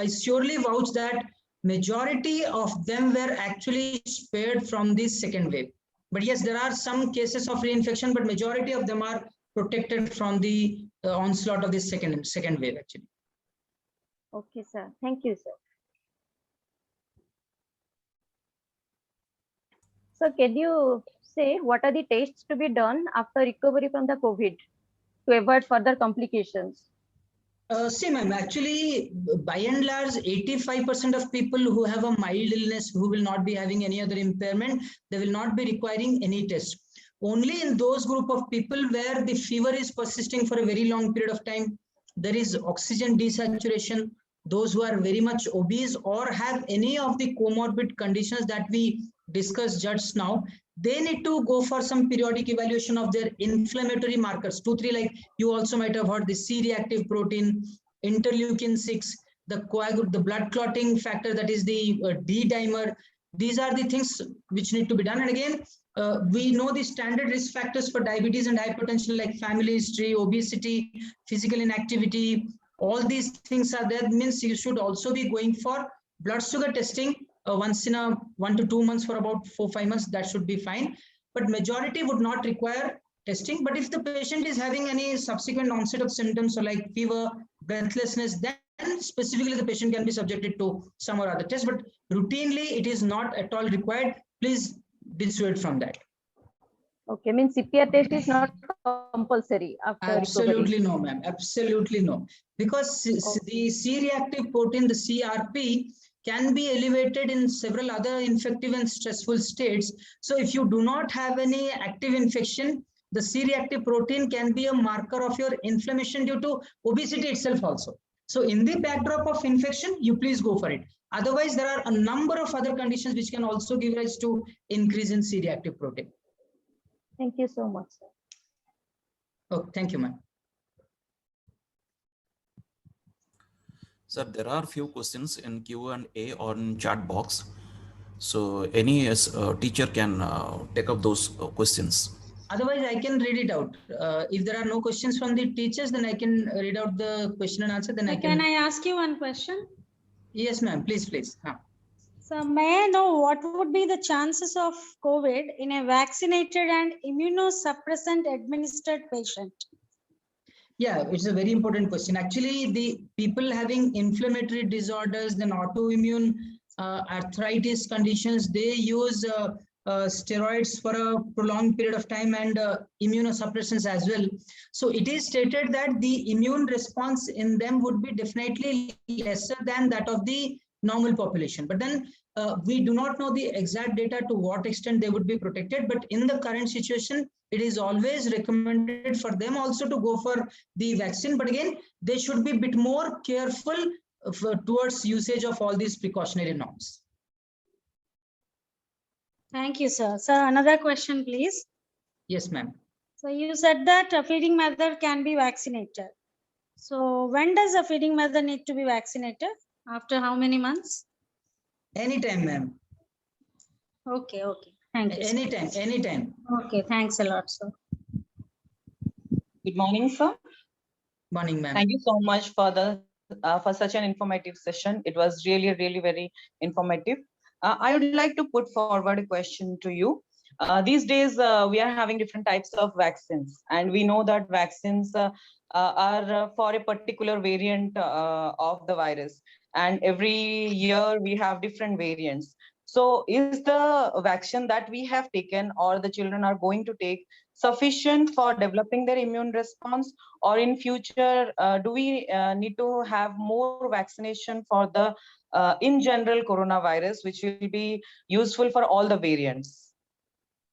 surely vouch that majority of them were actually spared from the second wave. But yes, there are some cases of reinfection, but majority of them are protected from the onslaught of the second wave actually. Okay, sir. Thank you, sir. So can you say what are the tests to be done after recovery from the COVID to avoid further complications? See, ma'am, actually, by and large, 85% of people who have a mild illness, who will not be having any other impairment, they will not be requiring any test. Only in those group of people where the fever is persisting for a very long period of time, there is oxygen desaturation, those who are very much obese or have any of the comorbid conditions that we discussed just now, they need to go for some periodic evaluation of their inflammatory markers, 2-3, like you also might have heard, the C-reactive protein, interleukin-6, the blood clotting factor, that is the D-dimer. These are the things which need to be done. And again, we know the standard risk factors for diabetes and hypertension, like family history, obesity, physical inactivity, all these things are there. Means you should also be going for blood sugar testing once in 1 to 2 months for about 4-5 months. That should be fine. But majority would not require testing. But if the patient is having any subsequent onset of symptoms, so like fever, breathlessness, then specifically the patient can be subjected to some or other test, but routinely it is not at all required. Please dissuade from that. Okay, means CPR test is not compulsory after Absolutely recovery. no, ma'am. Absolutely no. Because the C-reactive protein, the CRP, can be elevated in several other infective and stressful states. So if you do not have any active infection, the C-reactive protein can be a marker of your inflammation due to obesity itself also. So in the backdrop of infection, you please go for it. Otherwise, there are a number of other conditions which can also give rise to increase in C-reactive protein. Thank you so much, sir. Oh, thank you, ma'am. Sir, there are few questions in Q&A or in chat box. So any teacher can take up those questions. Otherwise, I can read it out. If there are no questions from the teachers, then I can read out the question and answer. Then I can. Can I ask you one question? Yes, ma'am. Please, please. So may I know what would be the chances of COVID in a vaccinated and immunosuppressant administered patient? Yeah, it's a very important question. Actually, the people having inflammatory disorders, then autoimmune arthritis conditions, they use steroids for a prolonged period of time and immunosuppressants as well. So it is stated that the immune response in them would be definitely lesser than that of the normal population. But then we do not know the exact data to what extent they would be protected. But in the current situation, it is always recommended for them also to go for the vaccine. But again, they should be a bit more careful towards usage of all these precautionary norms. Thank you, sir. Sir, another question, please. Yes, ma'am. So you said that a feeding mother can be vaccinated. So when does a feeding mother need to be vaccinated? After how many months? Anytime, ma'am. Okay, okay. Thank you. Anytime, anytime. Okay, thanks a lot, sir. Good morning, sir. Morning, ma'am. Thank you so much for such an informative session. It was really very informative. I would like to put forward a question to you. These days, we are having different types of vaccines, and we know that vaccines are for a particular variant of the virus. And every year we have different variants. So is the vaccine that we have taken or the children are going to take sufficient for developing their immune response, or in future do we need to have more vaccination for the in general coronavirus, which will be useful for all the variants?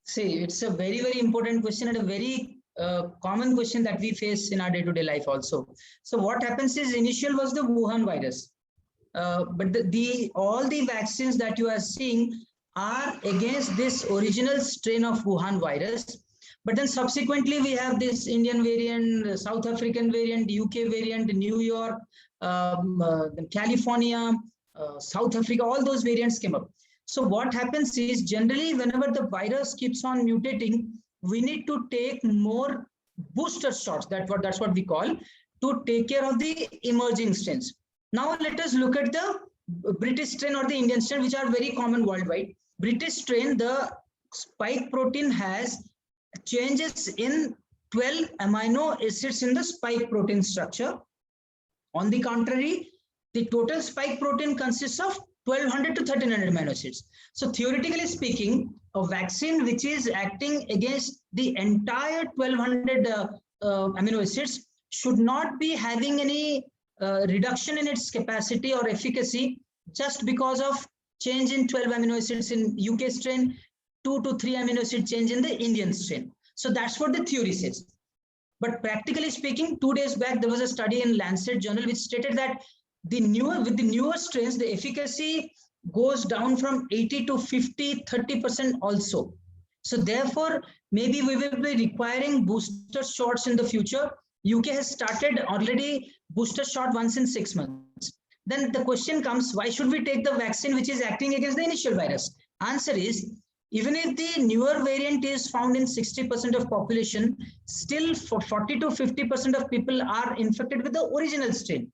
See, it's a very important question and a very common question that we face in our day-to-day life also. So what happens is, initial was the Wuhan virus. But all the vaccines that you are seeing are against this original strain of Wuhan virus. But then subsequently we have this Indian variant, South African variant, UK variant, New York, California, South Africa, all those variants came up. So what happens is, generally whenever the virus keeps on mutating, we need to take more booster shots. That's what we call, to take care of the emerging strains. Now let us look at the British strain or the Indian strain, which are very common worldwide. British strain, the spike protein has changes in 12 amino acids in the spike protein structure. On the contrary, the total spike protein consists of 1200 to 1300 amino acids. So theoretically speaking, a vaccine which is acting against the entire 1200 amino acids should not be having any reduction in its capacity or efficacy just because of change in 12 amino acids in UK strain, 2 to 3 amino acid change in the Indian strain. So that's what the theory says. But practically speaking, 2 days back, there was a study in Lancet journal which stated that with the newer strains, the efficacy goes down from 80 to 50, 30% also. So therefore, maybe we will be requiring booster shots in the future. UK has started already booster shot once in 6 months. Then the question comes, why should we take the vaccine which is acting against the initial virus? Answer is, even if the newer variant is found in 60% of population, still for 40 to 50% of people are infected with the original strain.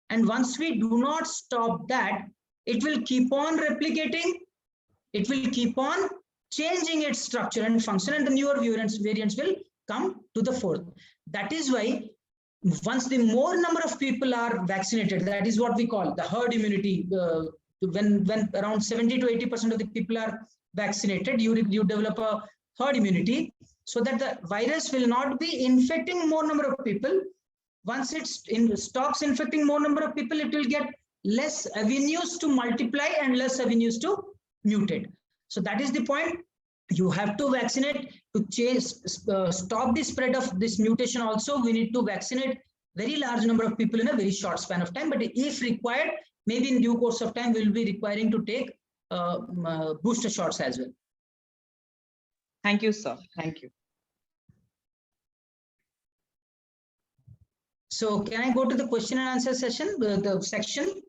And once we do not stop that, it will keep on replicating, it will keep on changing its structure and function, and the newer variants will come to the fore. That is why once the more number of people are vaccinated, that is what we call the herd immunity. When around 70 to 80% of the people are vaccinated, you develop a herd immunity, so that the virus will not be infecting more number of people. Once it stops infecting more number of people, it will get less avenues to multiply and less avenues to mutate. So that is the point. You have to vaccinate to stop the spread of this mutation. Also, we need to vaccinate very large number of people in a very short span of time. But if required, maybe in due course of time, we will be requiring to take booster shots as well. Thank you, sir. Thank you. So can I go to the question and answer session, the section?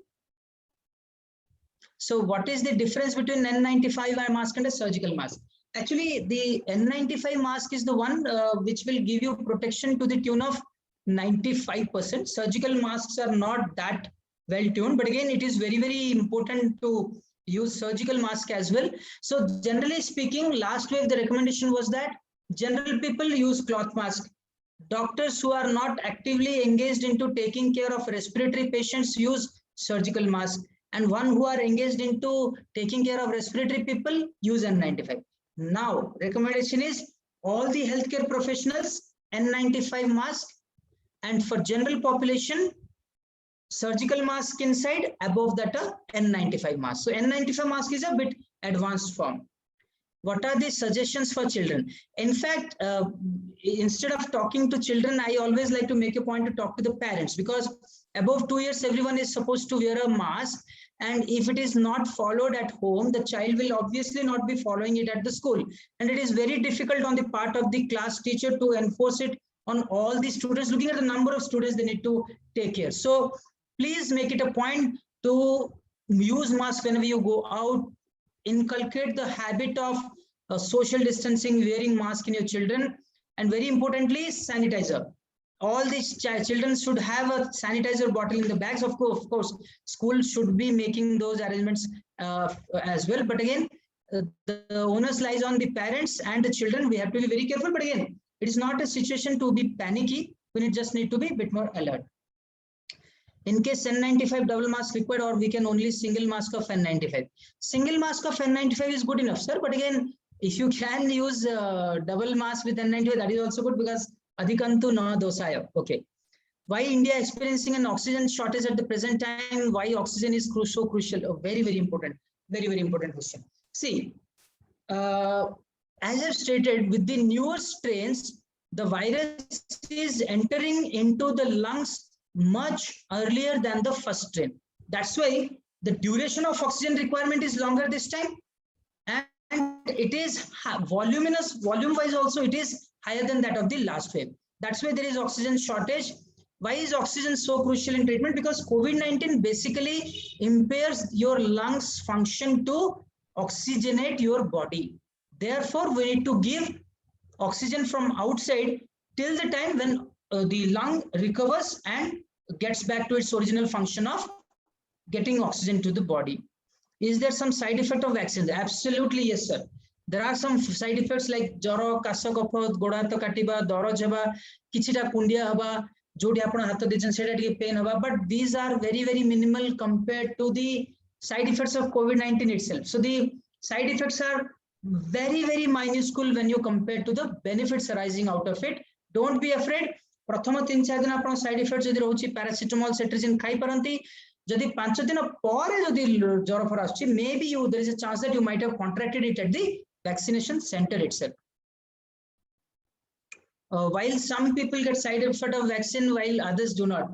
So what is the difference between N95 mask and a surgical mask? Actually, the N95 mask is the one which will give you protection to the tune of 95%. Surgical masks are not that well tuned, but again, it is very, very important to use surgical mask as well. So generally speaking, last wave, the recommendation was that general people use cloth mask. Doctors who are not actively engaged into taking care of respiratory patients use surgical mask. And one who are engaged into taking care of respiratory people use N95. Now, recommendation is all the healthcare professionals, N95 mask, and for general population, surgical mask inside, above that N95 mask. So N95 mask is a bit advanced form. What are the suggestions for children? In fact, instead of talking to children, I always like to make a point to talk to the parents, because above 2 years, everyone is supposed to wear a mask. And if it is not followed at home, the child will obviously not be following it at the school. And it is very difficult on the part of the class teacher to enforce it on all the students. Looking at the number of students they need to take care. So please make it a point to use mask whenever you go out. Inculcate the habit of social distancing, wearing mask in your children, and very importantly, sanitizer. All these children should have a sanitizer bottle in the bags. Of course, school should be making those arrangements as well. But again, the onus lies on the parents and the children. We have to be very careful. But again, it is not a situation to be panicky. We just need to be a bit more alert. In case N95 double mask required, or we can only single mask of N95. Single mask of N95 is good enough, sir. But again, if you can use double mask with N95, that is also good, because adhikantu na dosaya. Okay. Why India experiencing an oxygen shortage at the present time? Why oxygen is so crucial? Oh, very, very important. Very, very important question. See, as I've stated, with the newer strains, the virus is entering into the lungs much earlier than the first strain. That's why the duration of oxygen requirement is longer this time. And it is volume-wise also, it is higher than that of the last wave. That's why there is oxygen shortage. Why is oxygen so crucial in treatment? Because COVID-19 basically impairs your lungs' function to oxygenate your body. Therefore, we need to give oxygen from outside till the time when the lung recovers and gets back to its original function of getting oxygen to the body. Is there some side effect of vaccines? Absolutely, yes, sir. There are some side effects like jaro, kasa, kapha, godato katiba, doroj haba, kichita kundia haba, jodi apna hato dejan seta tige pain haba. But these are very, very minimal compared to the side effects of COVID-19 itself. So the side effects are very, very minuscule when you compare to the benefits arising out of it. Don't be afraid. प्रथम 3-4 दिन आपन side effect जदि रहउची paracetamol cetirizine खाई परंती जदि 5 दिन ପରେ जदि ज्वर फर आछी maybe you there is a chance that you might have contracted it at the vaccination centre itself. While some people get side effect of vaccine while others do not,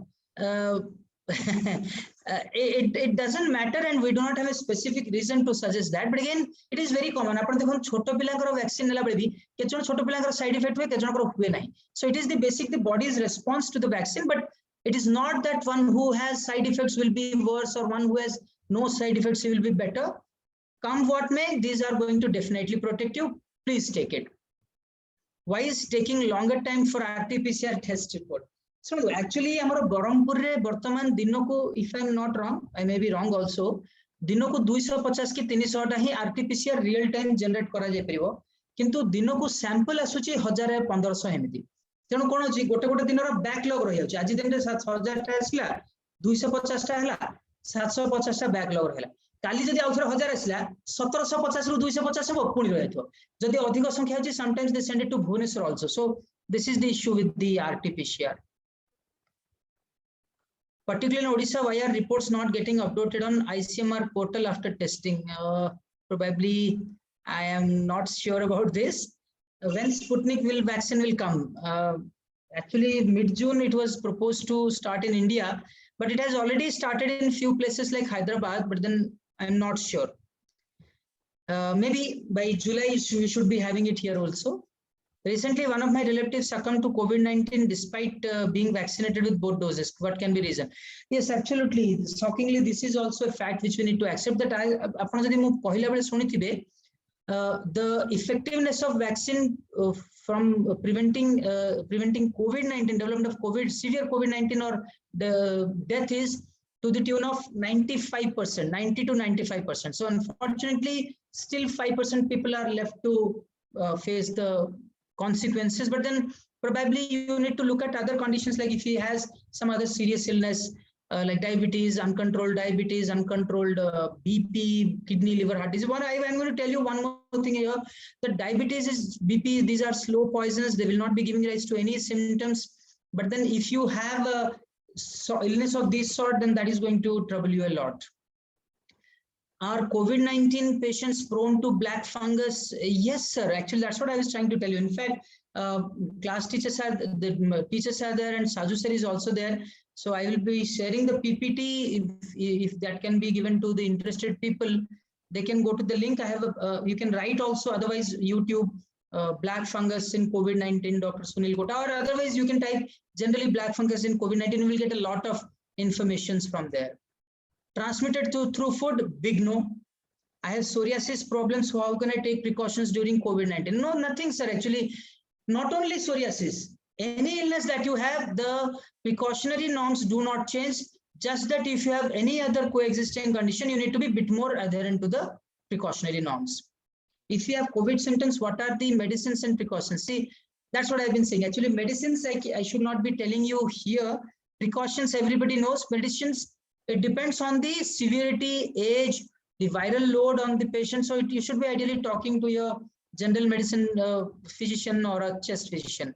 it doesn't matter, and we do not have a specific reason to suggest that. But again, it is very common. आपण देखो छोटो पिलांकर vaccine नेला बळे भी केचन छोटो पिलांकर side effect हुए केचन कर हुए नाही. So it is the basic the body's response to the vaccine, but it is not that one who has side effects will be worse or one who has no side effects will be better. Come what may, these are going to definitely protect you. Please take it. Why is taking longer time for RT-PCR test report? So actually, our Brahmpur re Bartaman dinoko, if I'm not wrong, I may be wrong also. Dinoko 250 ki 300 ta hi RT-PCR real time generate करा जाय परिबो. किंतु dinoko sample आसुची 1000 1500 एमिति. तेणु कौन अच्छी गोटे गोटे दिन बैकलॉग रही जाऊँ। आज दिन 7000 आसला 250 है 750 बैकलॉग रहा। काली जदि आउ थे 1000 आसला 1750 रु 250 हम पुणी रही जदि अधिक संख्या होची sometimes they send it to Bhubaneswar also. So this is the issue with the RT-PCR. Particularly in Odisha, why are reports not getting updated on ICMR portal after testing? Probably I am not sure about this. When Sputnik vaccine will come? Actually mid-June it was proposed to start in India, but it has already started in few places like Hyderabad, but then I'm not sure. Maybe by July we should be having it here also. Recently, one of my relatives succumbed to COVID-19 despite being vaccinated with both doses. What can be reason? Yes, absolutely. Shockingly, this is also a fact which we need to accept that the effectiveness of vaccine from preventing COVID-19, development of severe COVID-19 or the death is to the tune of 95%, 90 to 95%. So unfortunately, still 5% people are left to face the consequences, but then probably you need to look at other conditions, like if he has some other serious illness like diabetes, uncontrolled BP, kidney, liver, heart disease. I'm going to tell you one more thing here. The diabetes is BP, these are slow poisons, they will not be giving rise to any symptoms, but then if you have a illness of this sort, then that is going to trouble you a lot. Are COVID-19 patients prone to black fungus? Yes, sir. Actually, that's what I was trying to tell you. In fact, class teachers are there, and Saju sir is also there. So I will be sharing the PPT. If that can be given to the interested people, they can go to the link. I have you can write also. Otherwise, YouTube black fungus in COVID-19, Dr. Sunil Kota, or otherwise you can type generally black fungus in COVID-19. You will get a lot of informations from there. Transmitted through food, big no. I have psoriasis problems, so how can I take precautions during COVID-19? No, nothing, sir. Actually, not only psoriasis, any illness that you have, the precautionary norms do not change. Just that if you have any other coexisting condition, you need to be a bit more adherent to the precautionary norms. If you have COVID symptoms, what are the medicines and precautions? See, that's what I've been saying. Actually, medicines, I should not be telling you here. Precautions, everybody knows. Medicines, it depends on the severity, age, the viral load on the patient. So you should be ideally talking to your general medicine physician or a chest physician.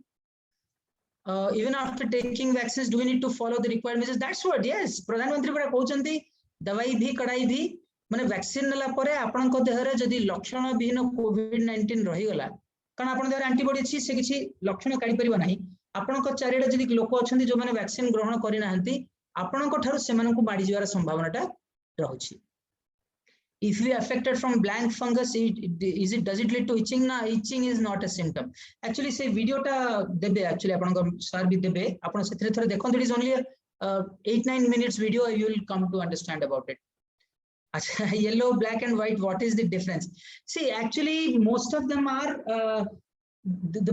Even after taking vaccines, do we need to follow the required measures? That's what, yes. Pradhan Mantri pura kohchanti, dawai bhi, kadai bhi, mane vaccine nala pore apanko dehare jodi lakshana bihino COVID-19 rahigala, karan apan dehare antibody achi se kiछि lakshana kadi pariba nahi. Apanko charida jodi loko achhanti jo mane vaccine grohana kari nahanti, apanko tharu semanku badi jibar sambhavana ta rahuchi. If we are affected from black fungus, does it lead to itching? Na, itching is not a symptom. Actually, say video ta debe. Actually, apan sir bhi debe. Apan sethre thore dekhon. It is only a 8-9 minutes video. You will come to understand about it. Yellow, black, and white. What is the difference? See, actually, most of them are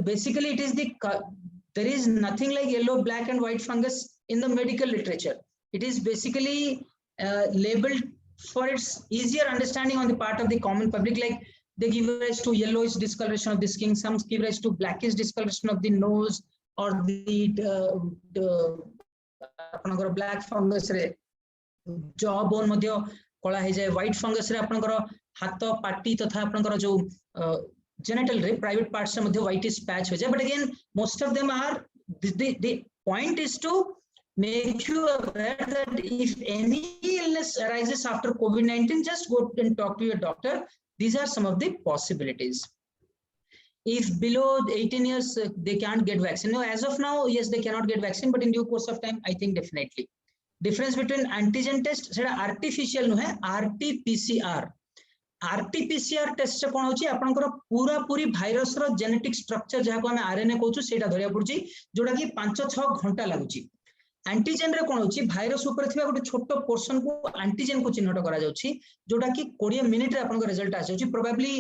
basically it is there is nothing like yellow, black, and white fungus in the medical literature. It is basically labeled for its easier understanding on the part of the common public, like they give rise to yellowish discoloration of the skin, some give rise to blackish discoloration of the nose, or the black fungus re jawbone madhya kala hai jaye, white fungus re apanakara hato patti totha apanakara jo genital re private parts re madhya whitish patch ho jaye. But again, most of them are the point is to make you aware that if any illness arises after COVID-19, just go and talk to your doctor. These are some of the possibilities. If below 18 years, they can't get vaccine. No, as of now, yes, they cannot get vaccine, but in due course of time, I think definitely. Difference between antigen test, artificial no hai, RT-PCR. RT-PCR test se kon hochi apankara pura puri virus ro genetic structure jaha ko ame RNA कहउछु सेटा धरिया पड़छि जोटा कि 5-6 घंटा लागुछि. Antigen रे कोन होछि virus ऊपर थिबा गोटे छोटो पोर्शन को एंटीजेन को चिन्हट करा जाउछि जोटा कि 20 मिनिट रे आपन को रिजल्ट आसे छि. प्रोबेबली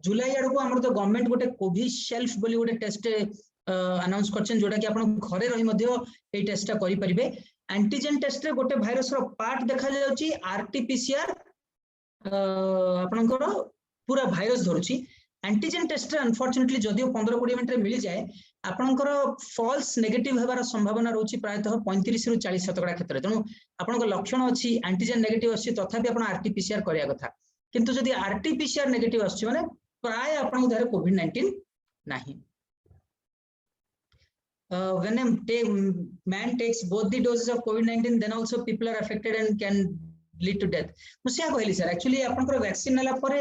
जुलाई आड़ को हमर तो गवर्नमेंट गोटे कोविड शेल्फ बोली गोटे टेस्ट अनाउंस करछन जोटा कि आपन घरे रही मध्य ए टेस्टटा करि परिबे. एंटीजेन टेस्ट रे गोटे भाइरस रो पार्ट देखा जाउछि, RT-PCR आपन को पूरा भाइरस धरुछि. एंटीजन टेस्ट अनफॉर्चुनेटली जदियो 15-20 मिनट मिल जाए आपनकर फॉल्स नेगेटिव हेबार संभावना रहउची प्रायतः 35 रु 40% क्षेत्र तेणु आपनकर लक्षण अछि एंटीजन नेगेटिव अछि तथापि आपण आरटीपीसीआर करिया कथा किंतु जदि आरटीपीसीआर नेगेटिव अछि माने प्राय आपण धरे कोविड-19 नाही when a man takes both the doses of COVID-19 then also people are affected and can lead to death मुसिया कहली सर एक्चुअली आपनकर वैक्सीन नला परे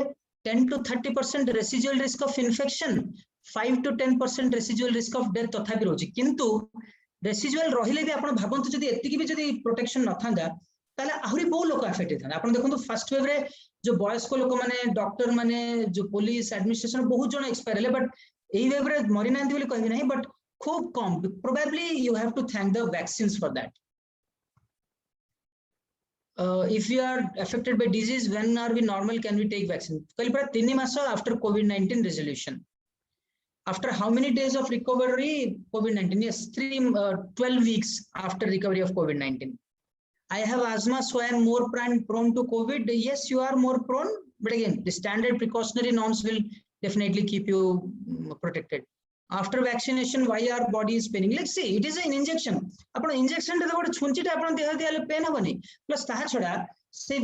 10 to 30% residual risk of infection 5 to 10% residual risk of death तथापि रोची किंतु रेसिजुअल रहिले भी आपण भाबंतु जदि एतिकी भी जदि प्रोटेक्शन न थांदा ताले आहुरी बहु लोक अफेक्टेड था आपण देखंतु फर्स्ट वेव रे जो वयस्क लोक माने डॉक्टर माने जो पुलिस एडमिनिस्ट्रेशन बहुत जण एक्सपायर ले बट एई वेव रे मरि नांती बोली कहबी नाही बट खूब कम probably you have to thank the vaccines for that if you are affected by disease when are we normal can we take vaccine kali pra 3 masa after COVID-19 resolution after how many days of recovery COVID-19 yes 12 weeks after recovery of COVID-19 I have asthma so I am more prone to COVID yes you are more prone but again the standard precautionary norms will definitely keep you protected after vaccination why our body is paining let's see it is an injection आपण injection रे गोटे छुंचीटा आपण देह दियाले pen होबनी plus ताहा छडा से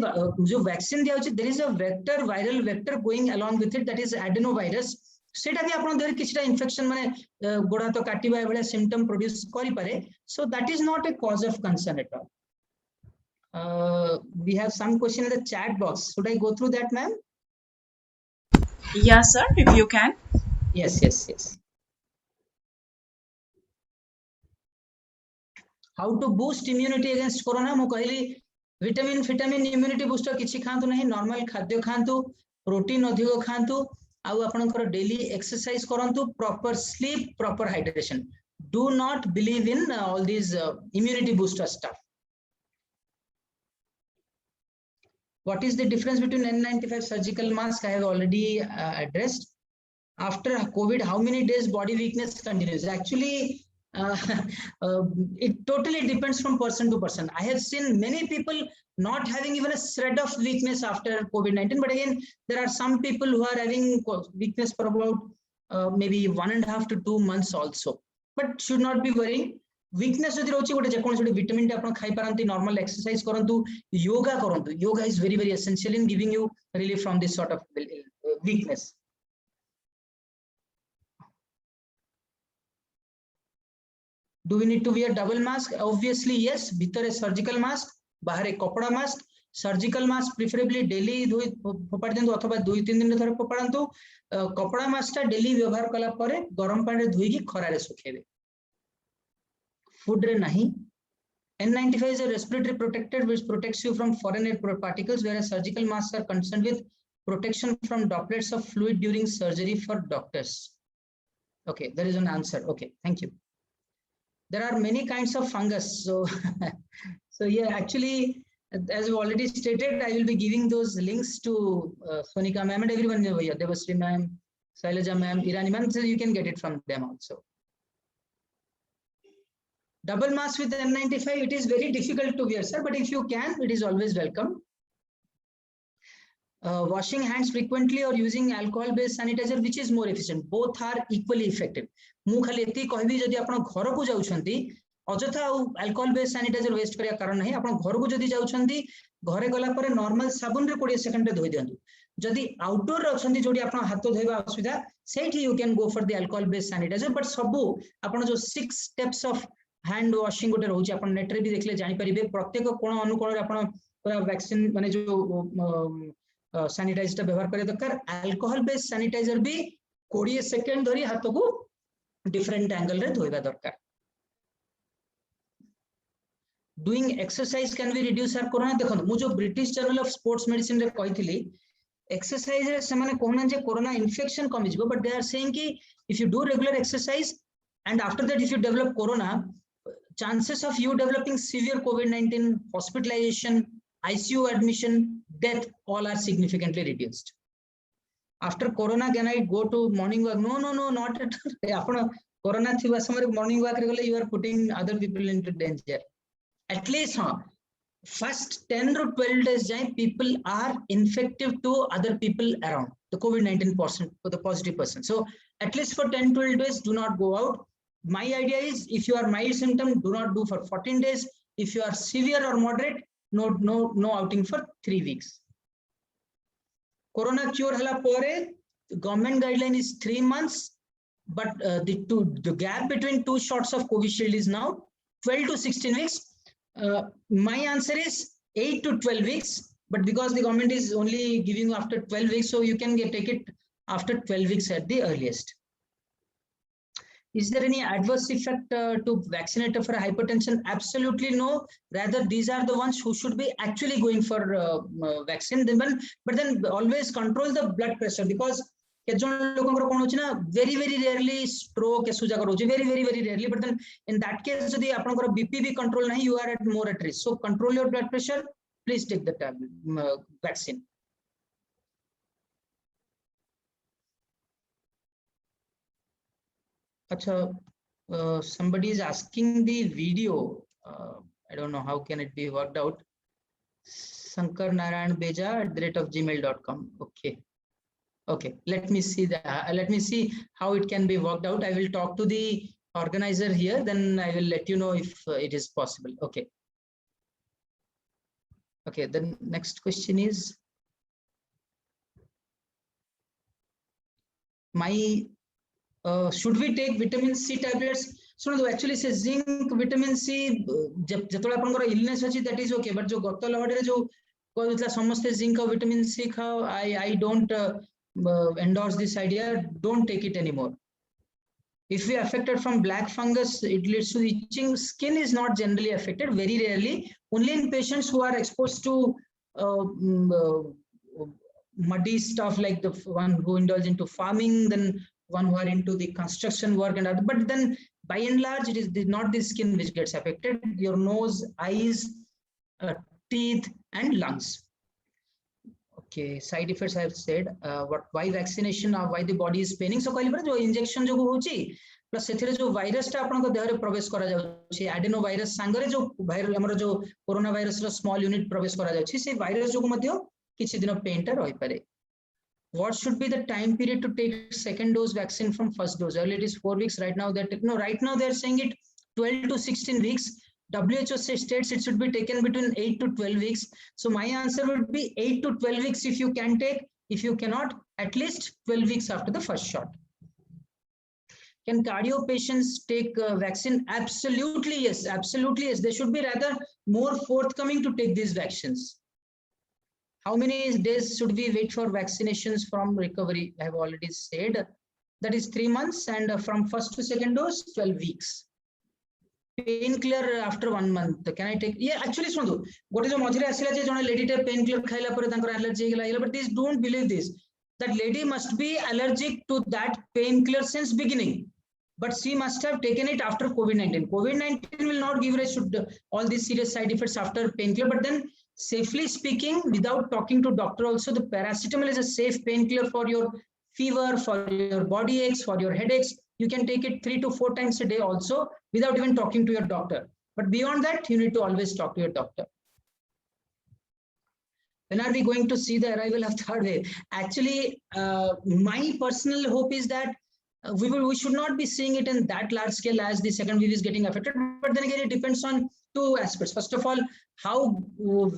जो vaccine दिया होची there is a vector viral vector going along with it that is adenovirus सेटा भी आपण देह किछटा इन्फेक्शन माने गोडा तो काटिबा एबळे सिम्पटम प्रोड्यूस करि पारे so that is not a cause of concern at all we have some question in the chat box should I go through that ma'am Yeah, sir, if you can. yes how to boost immunity against corona मु कहली vitamin immunity booster किछि खांतु नहीं normal खाद्य खांतु protein अधिक खांतु आउ आपनकर daily exercise करंतु proper sleep proper hydration do not believe in all this immunity booster stuff what is the difference between N95 surgical mask I have already addressed after COVID how many days body weakness continues actually it totally depends from person to person I have seen many people not having even a shred of weakness after COVID-19 but again there are some people who are having weakness for about maybe 1.5 to 2 months also but should not be worrying weakness jodi rochi gote jekon jodi vitamin ta apn khai paranti normal exercise karantu yoga is very very essential in giving you relief from this sort of weakness do we need to wear double mask obviously yes bhitare surgical mask bahare kapda mask surgical mask preferably daily dhui फोपाड़ देंतु अथवा 2-3 दिन थरे फोपाड़ंतु कपड़ा mask ता daily व्यवहार कला परे गरम पानी रे धोई की खरा रे सुखेबे फूड रे नहीं N95 is a respiratory protector which protects you from foreign air particles whereas surgical masks are concerned with protection from droplets of fluid during surgery for doctors okay there is an answer okay thank you there are many kinds of fungus so yeah actually as we already stated I will be giving those links to Sonika ma'am and everyone over here Devasri ma'am Shailaja ma'am Irani ma'am so you can get it from them also double mask with N95 it is very difficult to wear sir but if you can it is always welcome washing hands frequently or using alcohol based sanitizer which is more efficient both are equally effective मु खाली एति कहबी जदि आपण घर को जाउछंती अजथा alcohol based sanitiser waste करिया कारण नहीं आपण घर को जदि जाउछंती घरे गला परे नॉर्मल साबुन रे 20 सेकंड रे धोई दियंतु जदि आउटडोर रे अछंती जोडी आपण हाथ धोइबा असुविधा सेठी you can go for the alcohol based sanitiser but सबु आपण जो 6 स्टेप्स ऑफ हैंड वॉशिंग गोटे रहउची आपण नेट रे भी देखले जानि परिबे प्रत्येक कोण अनुकोण रे आपण पूरा वैक्सीन माने जो सैनिटाइजर व्यवहार करे दरकार अल्कोहल बेस्ड सैनिटाइजर भी 20 सेकंड धरी हाथ को डिफरेंट एंगल रे धोइबा दरकार doing exercise can be reduce our corona देखो मु जो British Journal of Sports Medicine रे कहितली एक्सरसाइज रे से माने कोहना जे कोरोना इन्फेक्शन कमी जिवो बट दे आर सेइंग कि if you do regular exercise and after that if you develop corona chances of you developing severe COVID-19 hospitalization ICU admission death all are significantly reduced after corona can I go to morning walk no not at all corona thiba samare morning walk re gale you are putting other people into danger at least first 10 or 12 days jai people are infective to other people around the COVID-19 person, for the positive person. So at least for 10-12 days, do not go out. My idea is, if you are mild symptom, do not do for 14 days. If you are severe or moderate, no outing for 3 weeks. Corona cure hala pore, the government guideline is 3 months, but the gap between 2 shots of Covishield is now 12 to 16 weeks. My answer is 8 to 12 weeks, but because the government is only giving after 12 weeks, so you can take it after 12 weeks at the earliest. Is there any adverse effect to vaccinate for hypertension? Absolutely no. Rather, these are the ones who should be actually going for vaccine. But then always control the blood pressure, because very rarely stroke very rarely. But then in that case, if BP control, you are more at risk. So control your blood pressure. Please take the vaccine. Achha, somebody is asking the video. I don't know how can it be worked out. Sankar Narayan Beja @gmail.com. Okay. Let me see that. Let me see how it can be worked out. I will talk to the organizer here. Then I will let you know if it is possible. Okay. Then next question is, should we take vitamin C tablets? So actually say zinc, vitamin C, illness that is okay. But jo gata lahore jo samaste zinc or vitamin C khao, I don't endorse this idea. Don't take it anymore. If we are affected from black fungus, it leads to itching. Skin is not generally affected, very rarely. Only in patients who are exposed to muddy stuff, like the one who indulge into farming, then one who are into the construction work and other. But then by and large, it is not the skin which gets affected. Your nose, eyes, teeth and lungs. Okay, side effects I have said. Why vaccination or why the body is paining? So injection plus virus adenovirus viral coronavirus small unit virus pain. What should be the time period to take second dose vaccine from first dose? Earlier it is 4 weeks. Right now they're saying it 12 to 16 weeks. WHO states it should be taken between 8 to 12 weeks. So my answer would be 8 to 12 weeks if you can take. If you cannot, at least 12 weeks after the first shot. Can cardio patients take vaccine? Absolutely yes. Absolutely yes. They should be rather more forthcoming to take these vaccines. How many days should we wait for vaccinations from recovery? I have already said that is 3 months, and from first to second dose 12 weeks. Painkiller after 1 month. Can I take? Yeah, actually, what is a lady take painkiller allergy, but these don't believe this. That lady must be allergic to that painkiller since beginning, but she must have taken it after COVID-19. COVID-19 will not give rise to all these serious side effects after painkiller, but then safely speaking, without talking to doctor also, the paracetamol is a safe painkiller for your fever, for your body aches, for your headaches. You can take it 3 to 4 times a day also without even talking to your doctor. But beyond that, you need to always talk to your doctor. When are we going to see the arrival of third wave? Actually, my personal hope is that we should not be seeing it in that large scale as the second wave is getting affected. But then again, it depends on 2 aspects. First of all, how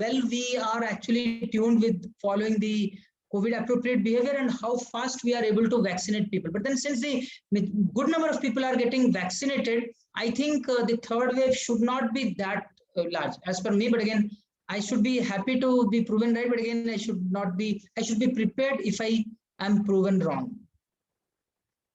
well we are actually tuned with following the COVID appropriate behavior and how fast we are able to vaccinate people. But then since the good number of people are getting vaccinated, I think the third wave should not be that large as per me. But again, I should be happy to be proven right. But again, I should be prepared if I am proven wrong.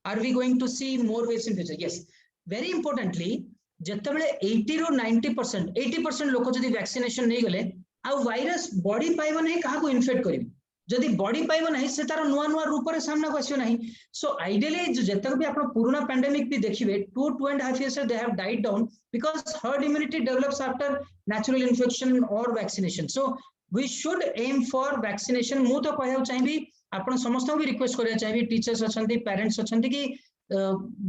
Are we going to see more waves in future? Yes. Very importantly, 80 to 90%, 80% लोक जदि vaccination नहीं गले, आउ virus body पाइबा नहीं कहाँ को infect करिबे? जदि body पाइबा नहीं से तार नुआ रूप रे सामना को आसियो नहीं. So ideally जतक भी आपण पुराना pandemic भी देखिबे 2.5 years they have died down because herd immunity develops after natural infection or vaccination. So we should aim for vaccination. मु तो कहउ चाहिबी आपण समस्त भी रिक्वेस्ट करिया चाहिबी टीचर्स अछंती पेरेंट्स अछंती कि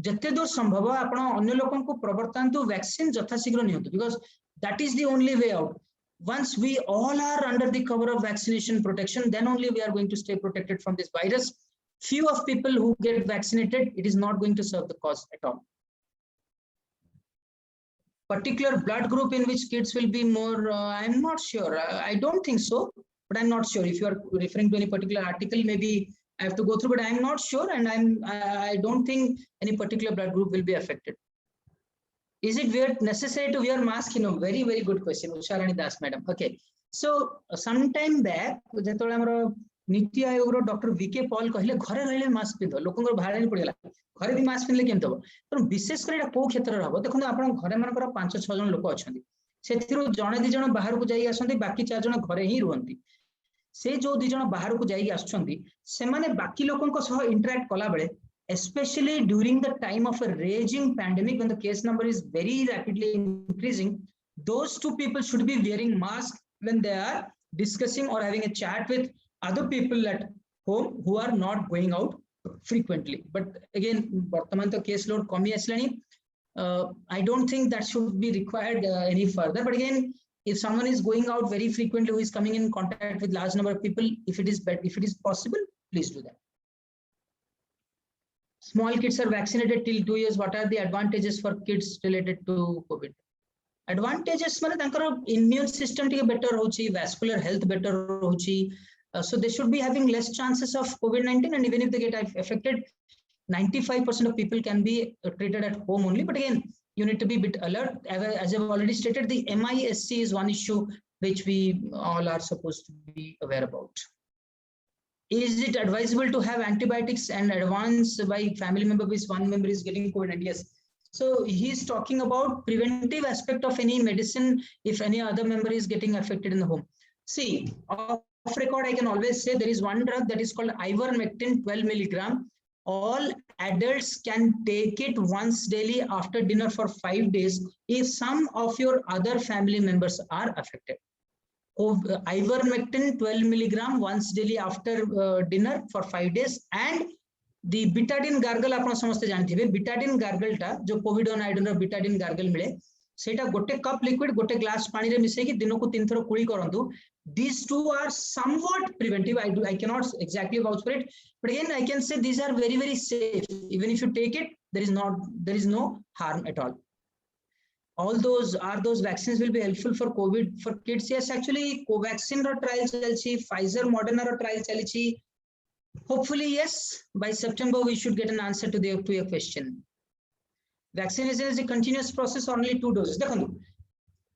जते दूर संभव आपण अन्य लोकन को प्रवर्तन तो वैक्सीन यथाशीघ्र नियंतु, because that is the only way out. once we all are under the cover of vaccination protection, then only we are going to stay protected from this virus. Few of people who get vaccinated, it is not going to serve the cause at all. Particular blood group in which kids will be more, I'm not sure. I don't think so, but I'm not sure. If you are referring to any particular article, maybe I have to go through, but I'm not sure, and I don't think any particular blood group will be affected. Is it necessary to wear mask? Very, very good question, Usharani Das madam. Okay, so sometime back, NITI Aayog doctor VK Paul कहले घरे रहले mask पिंध लोकंर भाड़े पड़गला घरे भी mask पिंधले केमत हो तो विशेष कर को क्षेत्र हम देखो आप घरे मानकर 5-6 जन लोक अच्छा से जड़े 2 जन बाहर को जाई आसंती बाकी 4 जन घरे ही रुहंती से जो 2 जन बाहर को जाई आसछंती से माने बाकी लोकंक सह इंटरैक्ट कला बेले especially during the time of a raging pandemic when the case number is very rapidly increasing, those 2 people should be wearing masks when they are discussing or having a chat with other people at home who are not going out frequently. But again, Bartaman the case load komi aslani. I don't think that should be required any further. But again, if someone is going out very frequently, who is coming in contact with large number of people, if it is possible, please do that. Small kids are vaccinated till 2 years. What are the advantages for kids related to COVID? Advantages mane tankara immune system better hochi, vascular health better hochi. So they should be having less chances of COVID-19, and even if they get affected, 95% of people can be treated at home only. But again, you need to be a bit alert. As I've already stated, the MISC is one issue which we all are supposed to be aware about. Is it advisable to have antibiotics and advance by family member if one member is getting COVID? Yes. So he's talking about preventive aspect of any medicine if any other member is getting affected in the home. See, off record, I can always say there is one drug that is called ivermectin 12 milligram. All adults can take it once daily after dinner for 5 days if some of your other family members are affected. Ivermectin 12 milligram once daily after dinner for 5 days, and the betadine gargle आपन समझते जानते हैं betadine gargle टा जो povidone iodine रो betadine gargle मिले सेटा गोटे cup liquid गोटे ग्लास पानी रे मिसै कि दिनो को 3 थरो कुली करंतु. These two are somewhat preventive. I cannot exactly vouch for it, but again I can say these are very, very safe. Even if you take it, there is no harm at all. All those vaccines will be helpful for COVID for kids. Yes, actually Covaxin ro trial chalchi, Pfizer Moderna ro trial chalchi. Hopefully yes, by September we should get an answer to your question. Vaccination is a continuous process, only 2 doses. देखो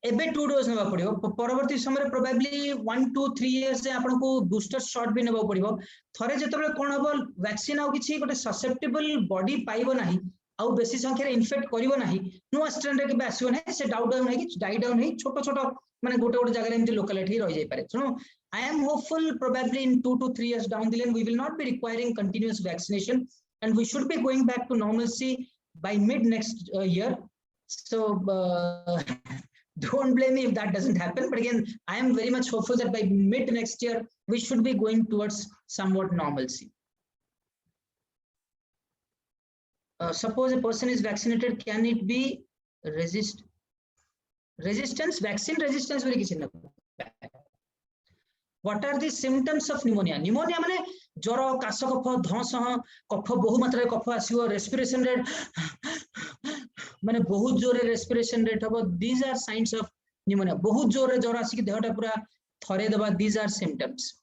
एबे 2 dose नेबा पड़ियो परवर्ती समय probably 1 2 3 years जे आपन को booster shot भी नेबा पड़ियो थरे जेतबे कोन हबो वैक्सीन आउ किछि गोटे ससेप्टेबल बॉडी पाइबो नाही आउ बेसी संख्या रे इन्फेक्ट करिवो नाही नो स्ट्रेन रे के आसीबो नाही से डाउन डाउन है कि डाई डाउन है छोटो छोटो माने गोटे जगह रे एमती लोकलिटी रहि जाय पारे. सुनो, I am hopeful probably in 2 to 3 years down the line we will not be requiring continuous vaccination and we should be going back to normalcy by mid next year. So don't blame me if that doesn't happen, but again I am very much hopeful that by mid next year we should be going towards somewhat normalcy. Suppose a person is vaccinated, can it be resistance? Vaccine resistance very kichhi na. What are the symptoms of pneumonia? Pneumonia mane joro, kaso kopho, dhos, kopho bohu matra kopho asibo, respiration rate mane bahut jore respiration rate habo. These are signs of pneumonia. Bahut jore jora asiki dehata pura thore deba. These are symptoms.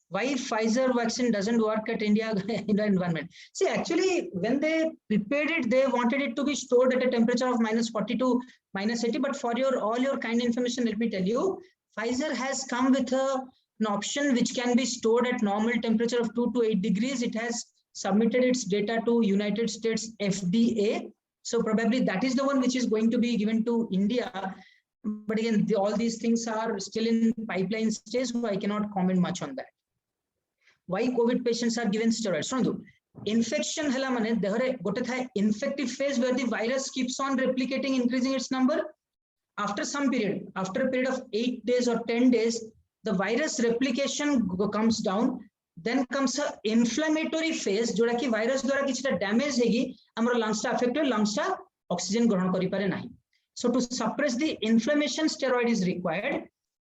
Why Pfizer vaccine doesn't work at India in the environment? See, actually when they prepared it, they wanted it to be stored at a temperature of -40 to -80. But for all your kind information, let me tell you, Pfizer has come with an option which can be stored at normal temperature of 2 to 8 degrees. It has submitted its data to United States FDA. So probably that is the one which is going to be given to India. But again, all these things are still in pipeline stage, so I cannot comment much on that. Why COVID patients are given steroids? So, infection hela mane dehare gote thai infective phase where the virus keeps on replicating, increasing its number. After some period, after a period of 8 days or 10 days, the virus replication comes down. Then comes a inflammatory phase, जोड़ा कि virus द्वारा किछटा damage हेगी, हमरो lungs टा affect होय, lungs टा oxygen ग्रहण करि पारे नाही. So to suppress the inflammation, steroid is required.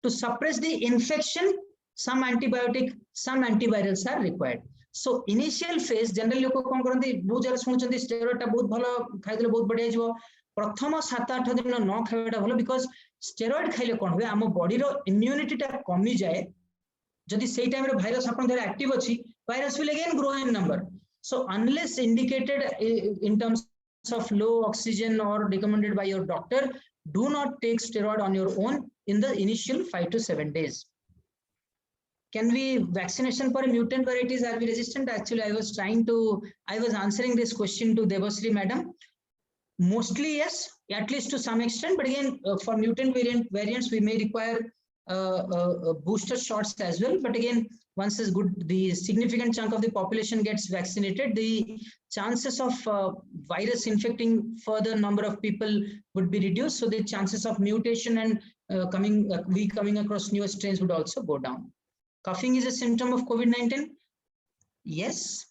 To suppress the infection, some antibiotic, some antivirals are required. So initial phase generally लोक कोन करंती बहुत जरा सुनचंती स्टेरॉइड टा बहुत भलो खाइले बहुत बढ़िया जीवो प्रथम 7-8 दिन न खाइबाटा भलो बिकॉज स्टेरॉइड खाइले कोन होय हम बॉडी रो इम्यूनिटी टा कमी जाए जदि सेई टाइम रे वायरस आपन देर एक्टिव अछि virus will again grow in number. So unless indicated in terms of low oxygen or recommended by your doctor, do not take steroid on your own in the initial 5 to 7 days. Can we vaccination for mutant varieties are we resistant? Actually, I was answering this question to Devasri madam. Mostly yes, at least to some extent, but again for mutant variants we may require booster shots as well. But again, once is good, the significant chunk of the population gets vaccinated, the chances of virus infecting further number of people would be reduced. So the chances of mutation and coming across newer strains would also go down. Coughing is a symptom of COVID-19. Yes.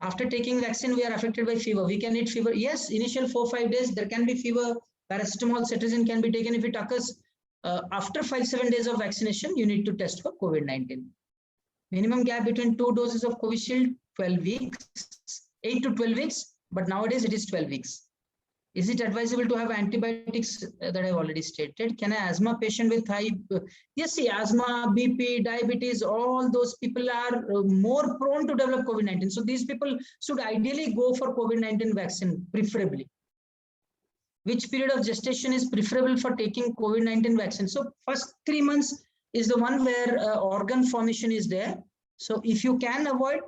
After taking vaccine, we are affected by fever. We can eat fever. Yes, initial 4-5 days, there can be fever. Paracetamol, cetirizine can be taken if it occurs. After 5-7 days of vaccination, you need to test for COVID-19. Minimum gap between 2 doses of Covishield, 12 weeks, 8 to 12 weeks, but nowadays it is 12 weeks. Is it advisable to have antibiotics that I've already stated? Can an asthma patient with high, yes, see, asthma, BP, diabetes, all those people are more prone to develop COVID-19. So these people should ideally go for COVID-19 vaccine, preferably. Which period of gestation is preferable for taking COVID-19 vaccine? So first 3 months is the one where organ formation is there. So if you can avoid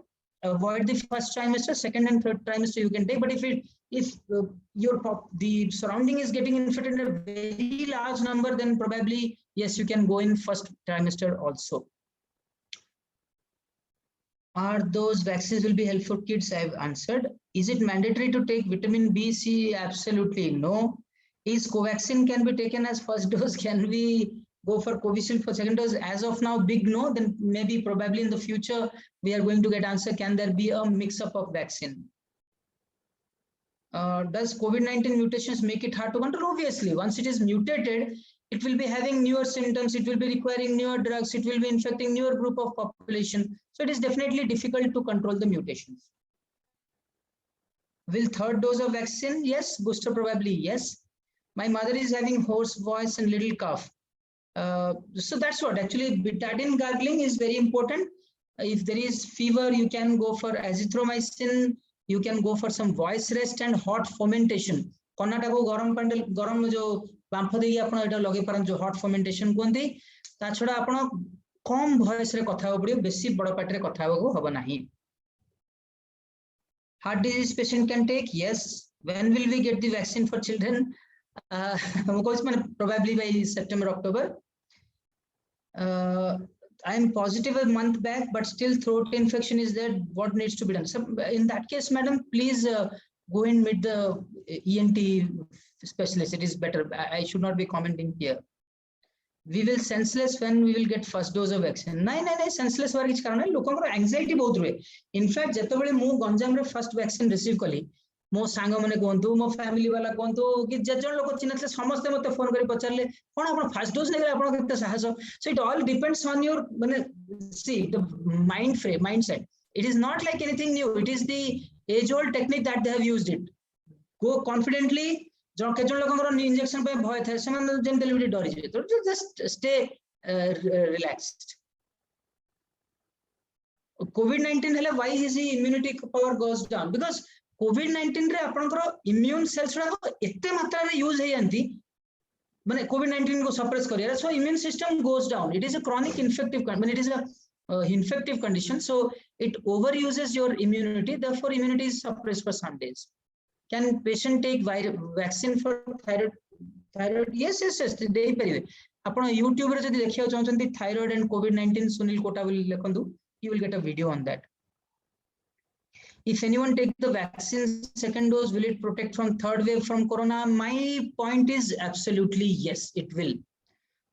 the first trimester, second and third trimester you can take. But if the surrounding is getting infected in a very large number, then probably yes, you can go in first trimester also. Are those vaccines will be helpful for kids? I've answered. Is it mandatory to take vitamin B, C? Absolutely no. Is Covaxin can be taken as first dose? Can we go for Covishield for second dose? As of now, big no. Then maybe probably in the future we are going to get answer. Can there be a mix-up of vaccine? Does COVID-19 mutations make it hard to control? Obviously, once it is mutated, it will be having newer symptoms, it will be requiring newer drugs, it will be infecting newer group of population. So it is definitely difficult to control the mutations. Will third dose of vaccine? Yes. Booster probably yes. My mother is having hoarse voice and little cough. So that's what actually betadine gargling is very important. If there is fever, you can go for azithromycin. You can go for some voice rest and hot fomentation. Kannada ko garam jo बांफ देगी आपण एटा लगे पारन जो hot fermentation कोंती ता छडा आपण कम voice रे कथा पड़ियो बेसी बड़ पाटी रे कथा हबो नाही. Heart disease patient can take? Yes. When will we get the vaccine for children? Probably by September, October. I am positive a month back, but still throat infection is there. What needs to be done? So in that case, madam, please go and meet the ENT specialist. It is better. I should not be commenting here. We will senseless when we will get first dose of vaccine. No, senseless war किछ कारण है. लोगों को anxiety बहुत रुए. In fact, जब बड़े मु गंजाम रे first vaccine receive कली, मो सांग माने कोंतु, मो family वाला कोंतु, कि जजन लोग चिन्हतले समस्त मते फोन करी पचारले, कोन आपण first dose नेले आपण केते साहस. So it all depends on your माने see the mind frame, mindset. It is not like anything new. It is the age old technique that they have used it. Go confidently. जो केजन लोगन injection पे भय थाए सेमान GeM delivery डरी जे तो just stay relaxed. COVID-19 हेले why is the immunity power goes down? Because COVID-19 रे आपनकर immune cells रा एते मात्रा रे यूज हे जानती माने COVID-19 को सप्रेस करिया, so immune system goes down. It is a chronic infective when it is a infective condition, so it overuses your immunity, therefore immunity is suppressed for some days. Can patient take vaccine for thyroid? Yes. They paribe. Apna YouTube re jodi dekhiya chahunti thyroid and COVID-19 Sunil Kota will lekhandu. You will get a video on that. If anyone take the vaccine second dose, will it protect from third wave from corona? My point is absolutely yes, it will.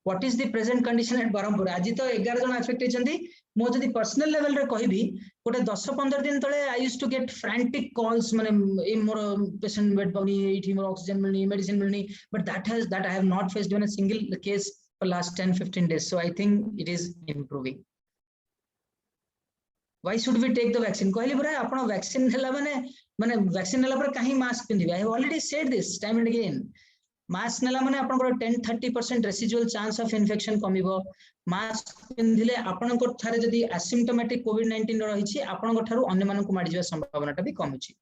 What is the present condition at Barampur? Aji to 11 John affected chandi. Mo jodi personal level re kahibi gote 10-15 दिन तळे I used to get frantic calls माने ए मोर patient bed पाउनी एठी मोर oxygen मिलनी medicine मिलनी, but that I have not faced even a single case for last 10-15 days. So I think it is improving. Why should we take the vaccine? Kohili bhai apna vaccine hela mane vaccine hela pare kahi mask pindhibe. I have already said this time and again. Mask nela mane apankor 10-30% residual chance of infection kamibo. Mask pindhile apankor thare jodi asymptomatic COVID-19 rahichi apankor tharu अन्य mananku mari jiba sambhavana ta bi kamuchi.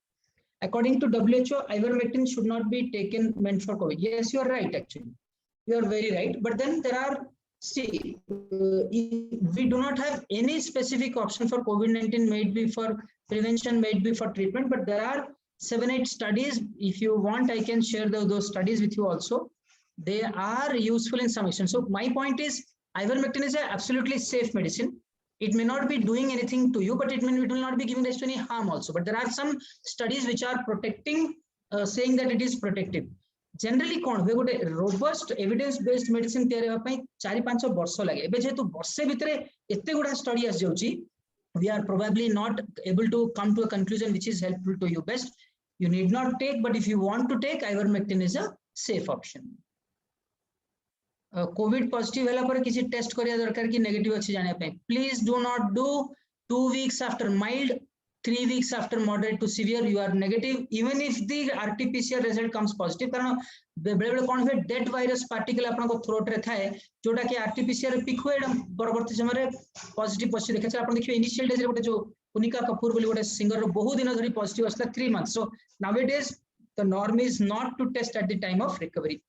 According to WHO, ivermectin should not be taken meant for COVID. Yes, you are right. Actually, you are very right. But then there are, see, we do not have any specific option for COVID-19, may it be for prevention, may it be for treatment, but there are 7-8 studies. If you want, I can share those studies with you also. They are useful in some extent. So my point is, ivermectin is an absolutely safe medicine. It may not be doing anything to you, but it will not be giving rise to any harm also. But there are some studies which are protecting, saying that it is protective. Generally, robust evidence-based medicine 4-5 ବର୍ଷ ଲାଗେ ଏବେ ଯେହେତୁ ବର୍ଷେ ଭିତରେ ଏତେ ଗୁଡ଼ା study ଆସିଯାଉଛି, we are probably not able to come to a conclusion which is helpful to you best. You need not take, but if you want to take, ivermectin is a safe option. COVID positive hela pare kisi test kariya darkar ki negative achi janiya pai. Please do not do 2 weeks after mild, 3 weeks after moderate to severe you are negative, even if the RT-PCR result comes positive. karan bele bele kon hoye dead virus particle apanko throat re thae jota ki RT-PCR pick hoye paravarti samare positive positive dekha apan dekhibe initial days re gote jo Unika Kapoor boli gote singer ro bahut din dhari positive asla 3 months. So nowadays the norm is not to test at the time of recovery.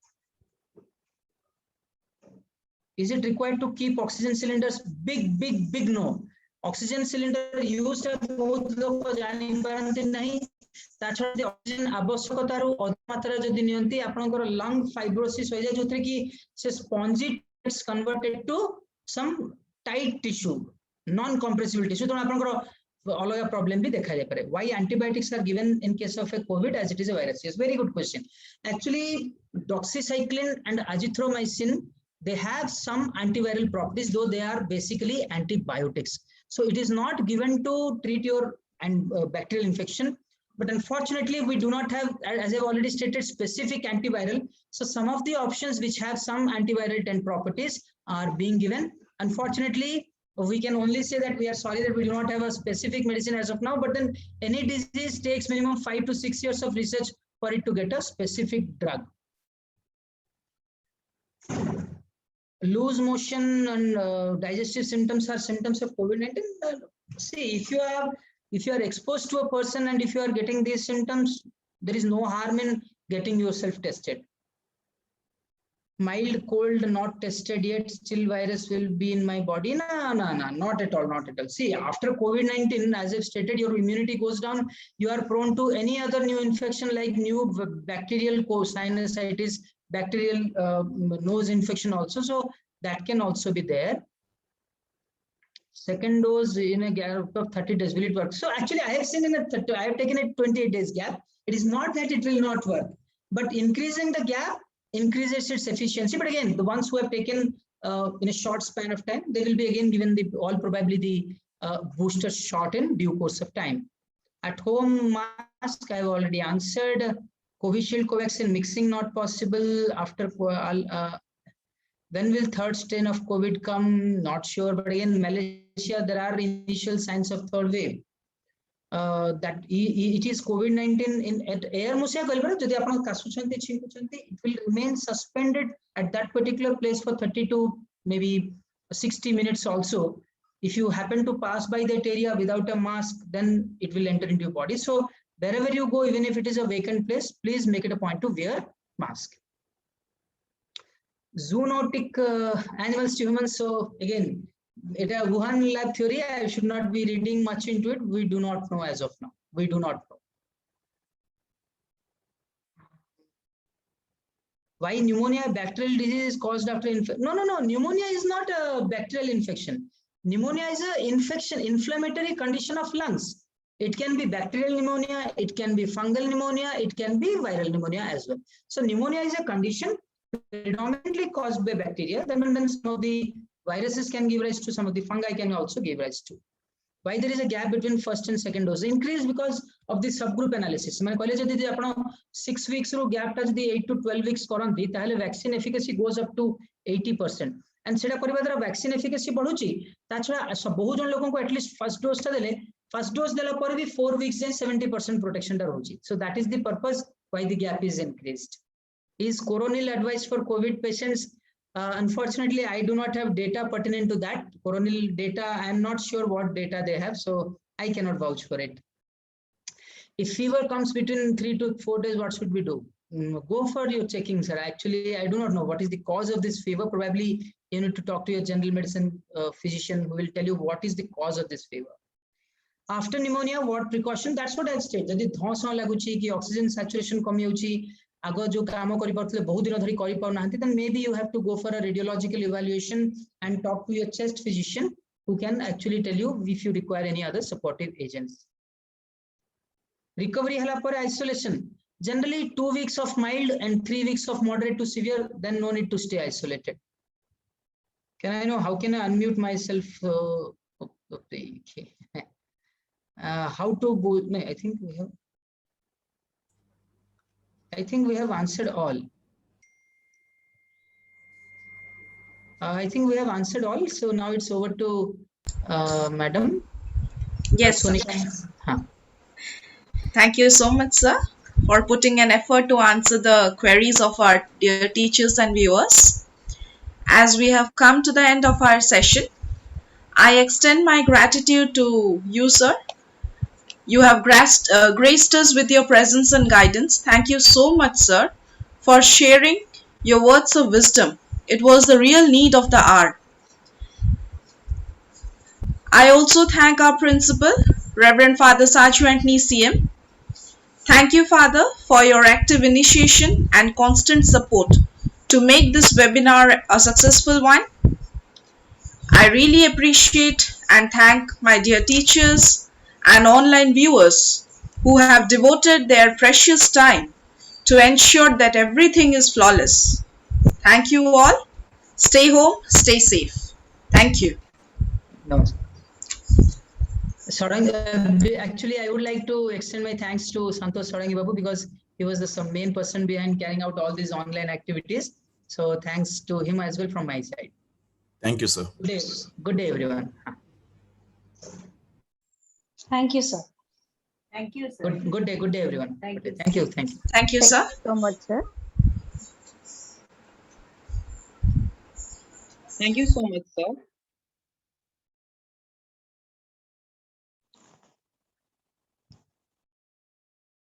Is it required to keep oxygen cylinders? Big no. Oxygen cylinder used बहुत लोग जानी पारंती नहीं. ताछड़ the oxygen आवश्यकता रो अधिक मात्रा जदि नियंती आपनकर lung fibrosis हो जाय जोथरे कि से spongy gets converted to some tight tissue, non compressible tissue. तो आपनकर अलग problem भी देखा जाय पारे. Why antibiotics are given in case of a COVID as it is a virus? Yes, very good question. Actually, doxycycline and azithromycin, they have some antiviral properties, though they are basically antibiotics. So it is not given to treat your bacterial infection. But unfortunately, we do not have, as I've already stated, specific antiviral. So some of the options which have some antiviral properties are being given. Unfortunately, we can only say that we are sorry that we do not have a specific medicine as of now. But then any disease takes minimum 5 to 6 years of research for it to get a specific drug. Loose motion and digestive symptoms are symptoms of COVID-19. See, if you are exposed to a person and if you are getting these symptoms, there is no harm in getting yourself tested. Mild cold, not tested yet, still virus will be in my body. No, not at all. See, after COVID-19, as I've stated, your immunity goes down. You are prone to any other new infection like new bacterial sinusitis, bacterial nose infection also. So that can also be there. Second dose in a gap of 30 days, will it work? So actually I have seen I have taken a 28 days gap. It is not that it will not work, but increasing the gap increases its efficiency. But again, the ones who have taken in a short span of time, they will be again given probably the booster shot in due course of time. At home mask, I have already answered. Covishield, Covaxin mixing not possible. After when will third strain of COVID come? Not sure. But again, Malaysia, there are initial signs of third wave. That it is COVID-19 in at air musia kalbara. Jodi apan kasuchanti chinkuchanti, it will remain suspended at that particular place for 30 to maybe 60 minutes also. If you happen to pass by that area without a mask, then it will enter into your body. So wherever you go, even if it is a vacant place, please make it a point to wear mask. Zoonotic animals to humans. So again, it is a Wuhan lab theory. I should not be reading much into it. We do not know as of now. We do not know. Why pneumonia, bacterial disease is caused after infection? No. Pneumonia is not a bacterial infection. Pneumonia is an infection, inflammatory condition of lungs. It can be bacterial pneumonia, it can be fungal pneumonia, it can be viral pneumonia as well. So pneumonia is a condition predominantly caused by bacteria. Then some of the viruses can give rise to, some of the fungi can also give rise to. why there is a gap between first and second dose? Increase because of the subgroup analysis. मैं कहले जदि आपण 6 weeks रो gap टा जदि 8 to 12 weeks करंती ताहले vaccine efficacy goes up to 80%. And सेटा करबा द्वारा vaccine efficacy बढ़ुची ता छडा बहुत जन लोगन को at least first dose टा देले, first dose देला पर भी 4 weeks जाय 70% protection टा रहउची. So that is the purpose why the gap is increased. Is coronal advice for COVID patients? Unfortunately, I do not have data pertinent to that. Coronal data, I am not sure what data they have, so I cannot vouch for it. If fever comes between 3 to 4 days, what should we do? Go for your checking, sir. Actually, I do not know what is the cause of this fever. Probably you need to talk to your general medicine physician who will tell you what is the cause of this fever. After pneumonia, what precaution? That's what I stated. Jodi dhos laguchi ki oxygen saturation kami hochi, आगो जो काम करि परथले बहुत दिन धरि करि पाउ नाहंती, then maybe you have to go for a radiological evaluation and talk to your chest physician who can actually tell you if you require any other supportive agents. Recovery hala par isolation. Generally 2 weeks of mild and 3 weeks of moderate to severe, then no need to stay isolated. Can I know how can I unmute myself? How to go? No, I think we have answered all. I think we have answered all. So now it's over to Madam. Yes, sir. Sonika. Huh. Thank you so much, sir, for putting an effort to answer the queries of our dear teachers and viewers. As we have come to the end of our session, I extend my gratitude to you, sir. You have graced us with your presence and guidance. Thank you so much, sir, for sharing your words of wisdom. It was the real need of the hour. I also thank our principal, Reverend Father Saju Antony CM. Thank you, Father, for your active initiation and constant support to make this webinar a successful one. I really appreciate and thank my dear teachers and online viewers who have devoted their precious time to ensure that everything is flawless. Thank you all. Stay home, stay safe. Thank you. No. Sarang, actually, I would like to extend my thanks to Santosh Sarangi Babu because he was the main person behind carrying out all these online activities. So thanks to him as well from my side. Thank you, sir. Good day, everyone. Thank you, sir. Thank you, sir. Good day, everyone. Thank Good day. you. Thank you. Thank you, sir. So much, sir. Thank you so much, sir.